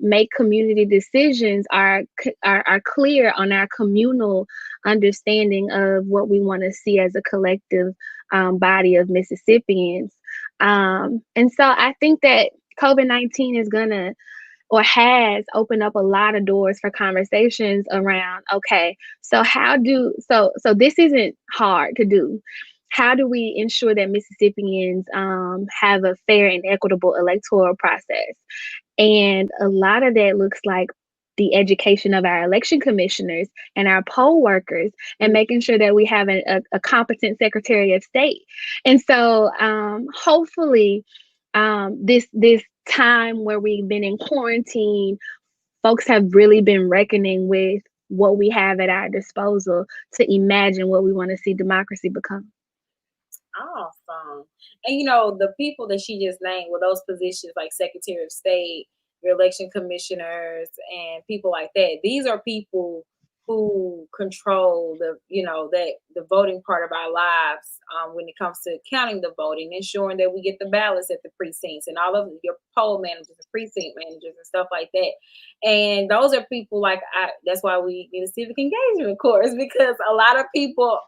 make community decisions are clear on our communal understanding of what we want to see as a collective body of Mississippians. And so I think that COVID-19 is gonna, or has opened up a lot of doors for conversations around, okay, so this isn't hard to do. How do we ensure that Mississippians have a fair and equitable electoral process? And a lot of that looks like the education of our election commissioners and our poll workers, and making sure that we have a competent Secretary of State. And so hopefully, this time where we've been in quarantine, folks have really been reckoning with what we have at our disposal to imagine what we want to see democracy become. Awesome. And the people that she just named were those positions like Secretary of State, your election commissioners, and people like that. These are people who control the voting part of our lives when it comes to counting the voting, ensuring that we get the ballots at the precincts, and all of your poll managers, and precinct managers, and stuff like that. And those are people like that's why we need a civic engagement course, because a lot of people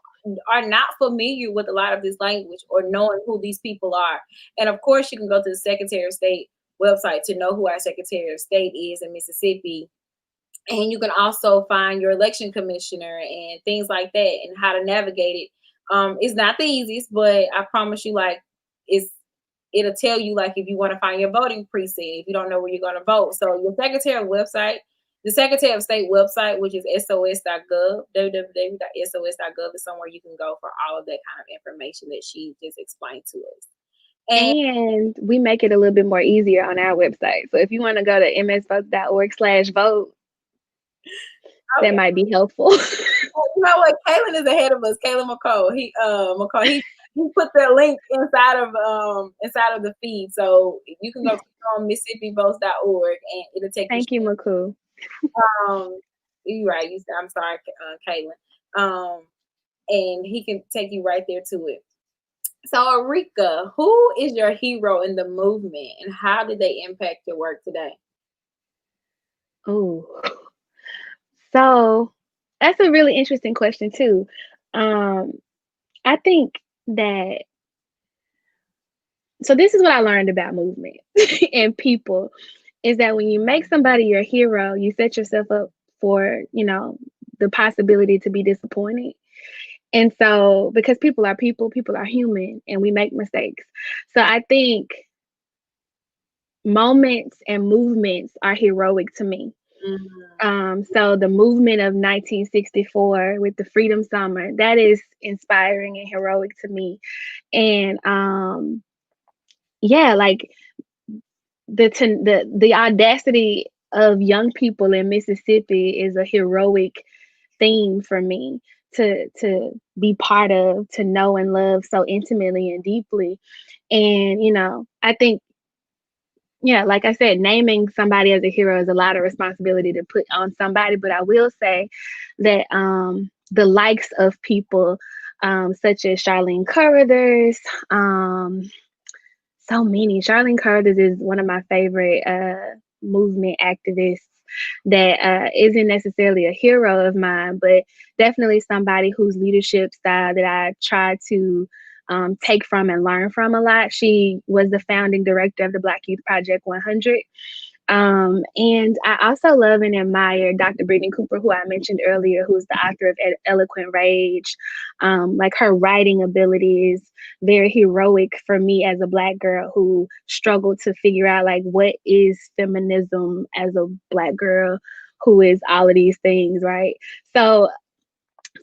are not familiar with a lot of this language or knowing who these people are. And of course, you can go to the Secretary of State website to know who our Secretary of State is in Mississippi. And you can also find your election commissioner and things like that, and how to navigate it. It's not the easiest, but I promise you, like, it'll tell you like if you want to find your voting precinct, if you don't know where you're going to vote. So your the Secretary of State website, which is sos.gov, www.sos.gov, is somewhere you can go for all of that kind of information that she just explained to us. And And we make it a little bit more easier on our website. So if you want to go to msvote.org/vote, that okay, might be helpful. you know what? Kaylin is ahead of us. Kaylin McCall. He put the link inside of the feed, so you can go click on MississippiVotes.org and it'll take you. Thank you, Maku. Um, you're right. You said I'm sorry, Kaylin. And he can take you right there to it. So, Arekia, who is your hero in the movement, and how did they impact your work today? Oh, so that's a really interesting question too. Um, I think that this is what I learned about movement and people, is that when you make somebody your hero, you set yourself up for, the possibility to be disappointed. And so, because people are people, people are human, and we make mistakes. So I think moments and movements are heroic to me. Mhm. So the movement of 1964 with the Freedom Summer, that is inspiring and heroic to me. And yeah, like the audacity of young people in Mississippi is a heroic theme for me to be part of, to know and love so intimately and deeply. And I think, yeah, like I said, naming somebody as a hero is a lot of responsibility to put on somebody. But I will say that the likes of people such as Charlene Carruthers, so many. Charlene Carruthers is one of my favorite movement activists that isn't necessarily a hero of mine, but definitely somebody whose leadership style that I try to take from and learn from a lot. She was the founding director of the Black Youth Project 100. And I also love and admire Dr. Brittany Cooper, who I mentioned earlier, who's the author of Eloquent Rage. Like her writing ability is very heroic for me as a Black girl who struggled to figure out like what is feminism as a Black girl who is all of these things, right? So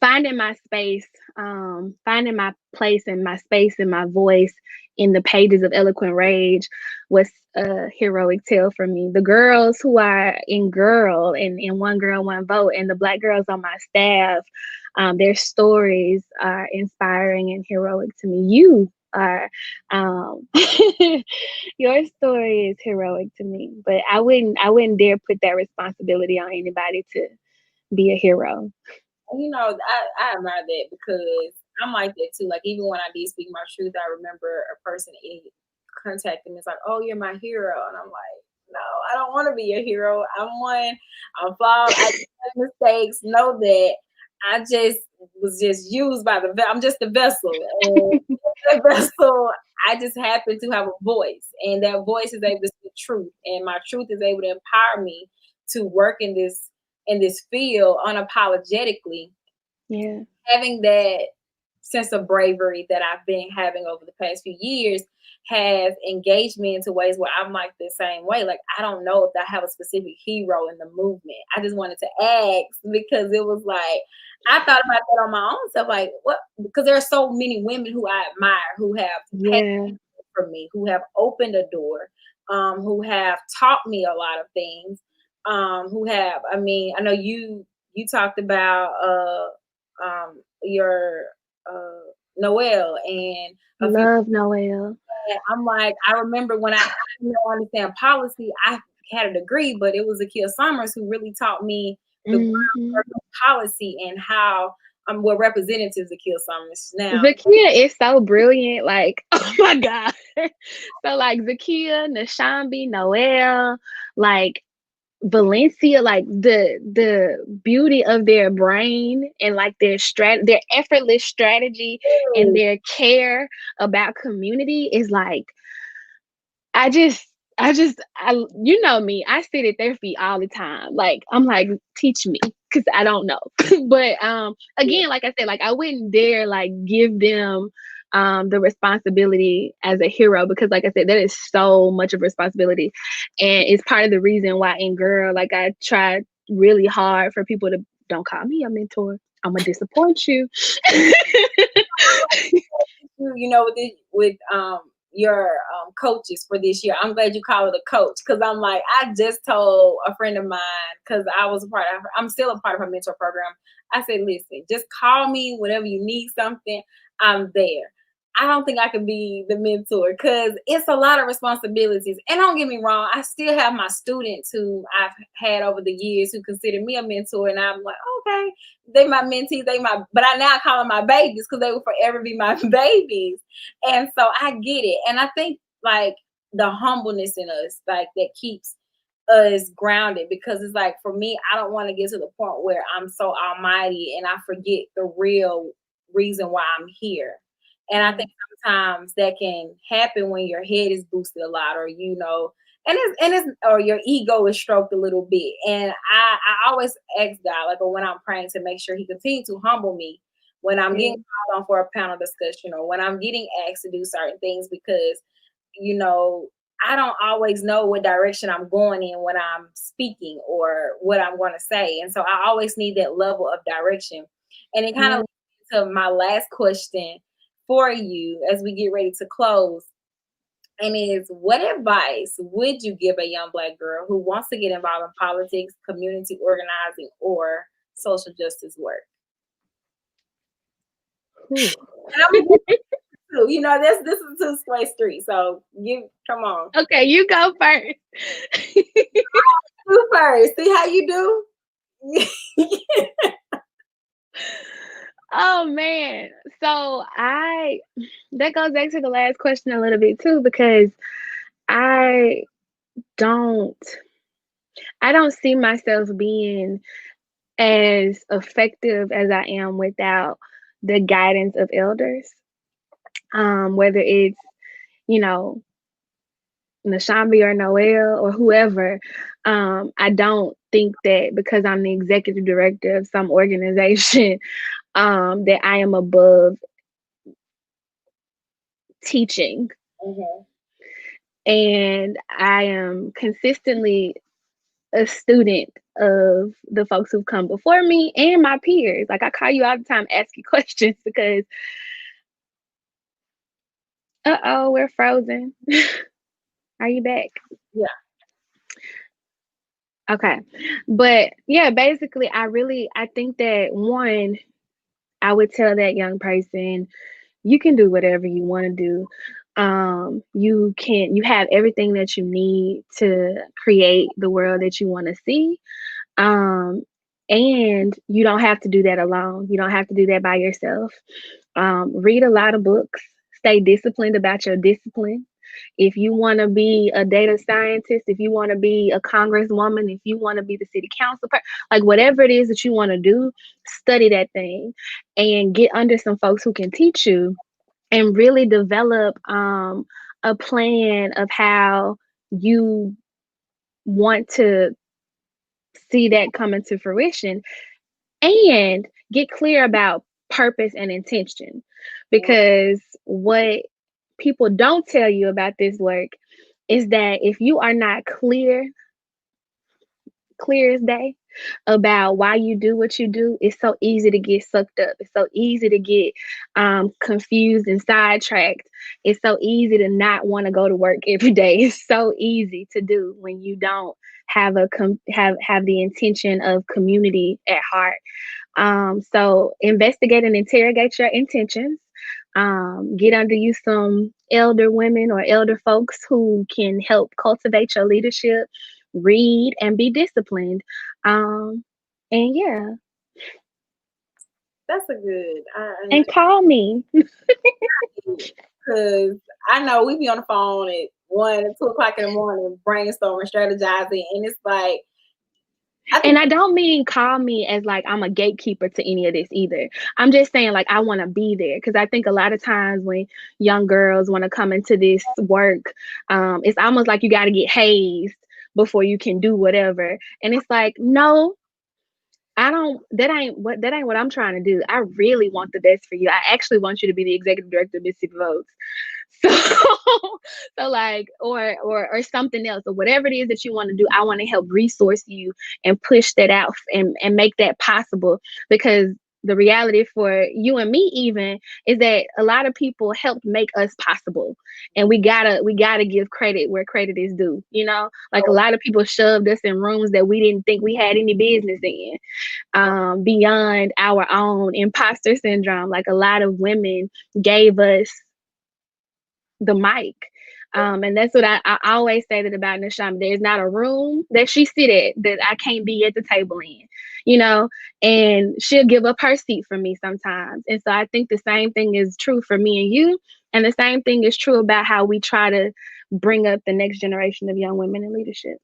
finding my space, finding my place and my space and my voice in the pages of Eloquent Rage was a heroic tale for me. The girls who are in Girl and in One Girl, One Vote, and the Black girls on my staff, their stories are inspiring and heroic to me. You are, your story is heroic to me, but I wouldn't dare put that responsibility on anybody to be a hero. I admire that because I'm like that too. Like even when I did speak my truth, I remember a person contacting me. It's like, "Oh, you're my hero," and I'm like, "No, I don't want to be a hero. I'm one. I'm flawed. I make mistakes. Know that I just was just used by I'm just the vessel, and the vessel. I just happen to have a voice, and that voice is able to speak truth, and my truth is able to empower me to work in this field unapologetically, Yeah. having that sense of bravery that I've been having over the past few years has engaged me into ways where I'm like the same way. Like I don't know if I have a specific hero in the movement. I just wanted to ask because it was like I thought about that on my own self. Like what? Because there are so many women who I admire who have paid Yeah. for me, who have opened a door, who have taught me a lot of things, who have. I mean, I know you talked about your Noel and a few. Love Noel. I'm like, I remember when I didn't understand policy, I had a degree, but it was Akia Summers who really taught me the Hmm. groundwork of policy and how what representatives Akia Summers now. Zakia is so brilliant. Like, oh my God. So, like, Zakia, Nashambi, Noel, like, Valencia, like the beauty of their brain and like their effortless strategy and their care about community is like I just, you know me, I sit at their feet all the time. Like, I'm like, teach me, because I don't know. But again, like I said, like I wouldn't dare like give them the responsibility as a hero because, like I said, that is so much of responsibility, and it's part of the reason why in Girl, like I try really hard for people to don't call me a mentor. I'm gonna disappoint you. With your coaches for this year. I'm glad you call it a coach because I'm like I just told a friend of mine because I was a part of her, I'm still a part of her mentor program. I said, listen, just call me whenever you need something. I'm there. I don't think I can be the mentor because it's a lot of responsibilities. And don't get me wrong, I still have my students who I've had over the years who consider me a mentor, and I'm like, okay, they my mentees, but I now call them my babies because they will forever be my babies. And so I get it. And I think like the humbleness in us, like that keeps us grounded because it's like for me, I don't want to get to the point where I'm so almighty and I forget the real reason why I'm here. And I think sometimes that can happen when your head is boosted a lot or it's or your ego is stroked a little bit. And I always ask God, like, or when I'm praying, to make sure He continues to humble me when I'm getting called on for a panel discussion or when I'm getting asked to do certain things, because you know, I don't always know what direction I'm going in when I'm speaking or what I'm going to say. And so I always need that level of direction. And it kind of Yeah. leads to my last question for you as we get ready to close. And is, what advice would you give a young Black girl who wants to get involved in politics, community organizing, or social justice work? Whew. And I'm gonna give you two. You know, this is a two-way street. So come on. Okay, you go first. You first. See how you do? Oh man. So I that goes back to the last question a little bit too, because I don't I don't see myself being as effective as I am without the guidance of elders. Whether it's, you know, Nashambi or Noel or whoever, I don't think that because I'm the executive director of some organization, that I am above teaching. Mhm. And I am consistently a student of the folks who've come before me and my peers. Like I call you all the time, ask you questions because, we're frozen. Are you back? Yeah. Okay. But yeah, basically, I think that one, I would tell that young person, you can do whatever you want to do. You have everything that you need to create the world that you want to see. Um, and you don't have to do that alone. You don't have to do that by yourself. Read a lot of books. Stay disciplined about your discipline. If you want to be a data scientist, if you want to be a congresswoman, if you want to be the city council, like whatever it is that you want to do, study that thing and get under some folks who can teach you and really develop a plan of how you want to see that come into fruition and get clear about purpose and intention. Because what people don't tell you about this work is that if you are not clear as day about why you do what you do, it's so easy to get sucked up. It's so easy to get confused and sidetracked. It's so easy to not want to go to work every day. It's so easy to do when you don't have have the intention of community at heart. So investigate and interrogate your intentions. Get under you some elder women or elder folks who can help cultivate your leadership. Read and be disciplined. And yeah, That's a good. and call me. Because I know we be on the phone at 1 and 2 o'clock in the morning, brainstorming, strategizing, and it's like I And think. I don't mean call me as like I'm a gatekeeper to any of this either. I'm just saying like I want to be there because I think a lot of times when young girls want to come into this work, it's almost like you got to get hazed before you can do whatever. And it's like, no, I don't. That ain't what I'm trying to do. I really want the best for you. I actually want you to be the executive director of Mississippi Votes. So, so like, or something else, or whatever it is that you want to do, I want to help resource you and push that out and make that possible. Because the reality for you and me even is that a lot of people helped make us possible, and we gotta give credit where credit is due. You know, like a lot of people shoved us in rooms that we didn't think we had any business in, beyond our own imposter syndrome. Like a lot of women gave us the mic. And that's what I always say that about Nisham. There's not a room that she sit at that I can't be at the table in, you know, and she'll give up her seat for me sometimes. And so I think the same thing is true for me and you. And the same thing is true about how we try to bring up the next generation of young women in leadership.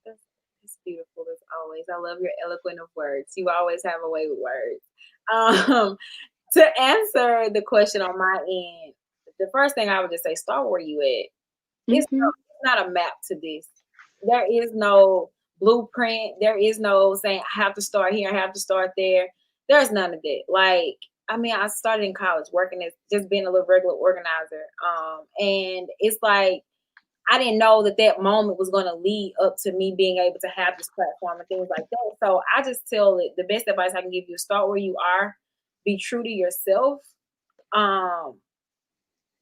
It's beautiful as always. I love your eloquent of words. You always have a way with words. Um, to answer the question on my end, the first thing I would just say, start where you at. It's Hmm. not a map to this. There is no blueprint. There is no saying I have to start here, I have to start there. There's none of that. Like, I mean, I started in college working as just being a little regular organizer. And it's like I didn't know that that moment was going to lead up to me being able to have this platform and things like that. So I just tell it the best advice I can give you: start where you are, be true to yourself. Um,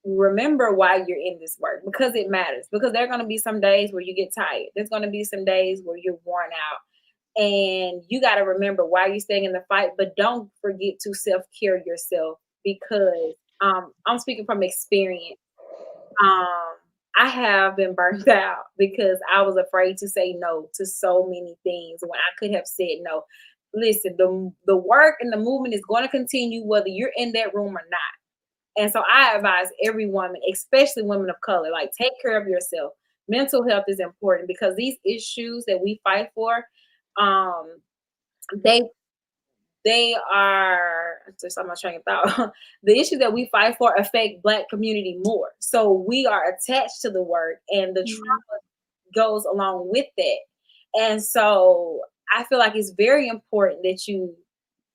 Remember why you're in this work because it matters. Because there are going to be some days where you get tired. There's going to be some days where you're worn out, and you got to remember why you're staying in the fight. But don't forget to self care yourself because I'm speaking from experience. um, I have been burnt out because I was afraid to say no to so many things when I could have said no. Listen, the work and the movement is going to continue whether you're in that room or not. And so I advise every woman, especially women of color, like take care of yourself. Mental health is important because these issues that we fight for, um, they they are just on my train of thought. The issues that we fight for affect Black community more. So we are attached to the work, and the Mhm. trauma goes along with that. And so I feel like it's very important that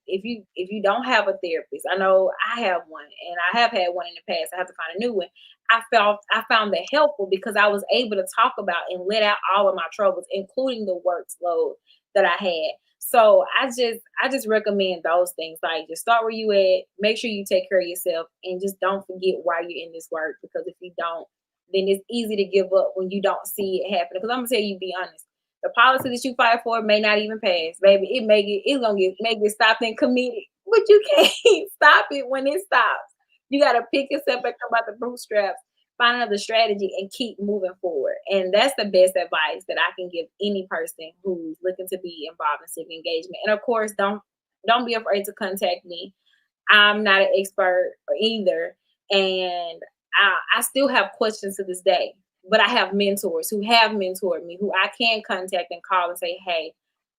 if you don't have a therapist, I know I have one and I have had one in the past. I have to find a new one. I found that helpful because I was able to talk about and let out all of my troubles, including the workload that I had. So I just recommend those things. Like just start where you at, make sure you take care of yourself, and just don't forget why you're in this work. Because if you don't, then it's easy to give up when you don't see it happening. Because I'm gonna tell you, be honest, the policy that you fight for may not even pass, baby. It's gonna get make it stopped and committed, but you can't stop it when it stops. You gotta pick yourself back up out the bootstraps, find another strategy, and keep moving forward. And that's the best advice that I can give any person who's looking to be involved in civic engagement. And of course, don't be afraid to contact me. I'm not an expert or either, and I still have questions to this day. But I have mentors who have mentored me, who I can contact and call and say, "Hey,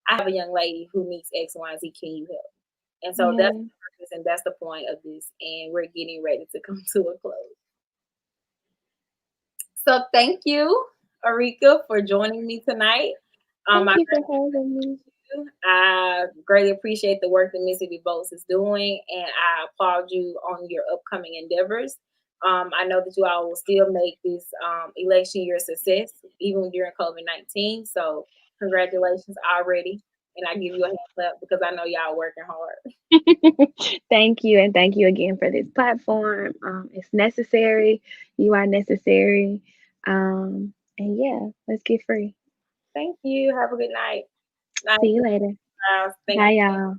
I have a young lady who needs X, Y, and Z. Can you help?" And so that's Yeah. the purpose and that's the point of this. And we're getting ready to come to a close. So thank you, Arekia, for joining me tonight. Thank I you for having me. you. I greatly appreciate the work that Mississippi Bolts is doing, and I applaud you on your upcoming endeavors. I know that you all will still make this election year a success, even during COVID-19. So, congratulations already. And I give you a hand clap because I know y'all working hard. Thank you, and thank you again for this platform. It's necessary. You are necessary. And yeah, let's get free. Thank you. Have a good night. Night. See you later. Thank Bye, you. y'all.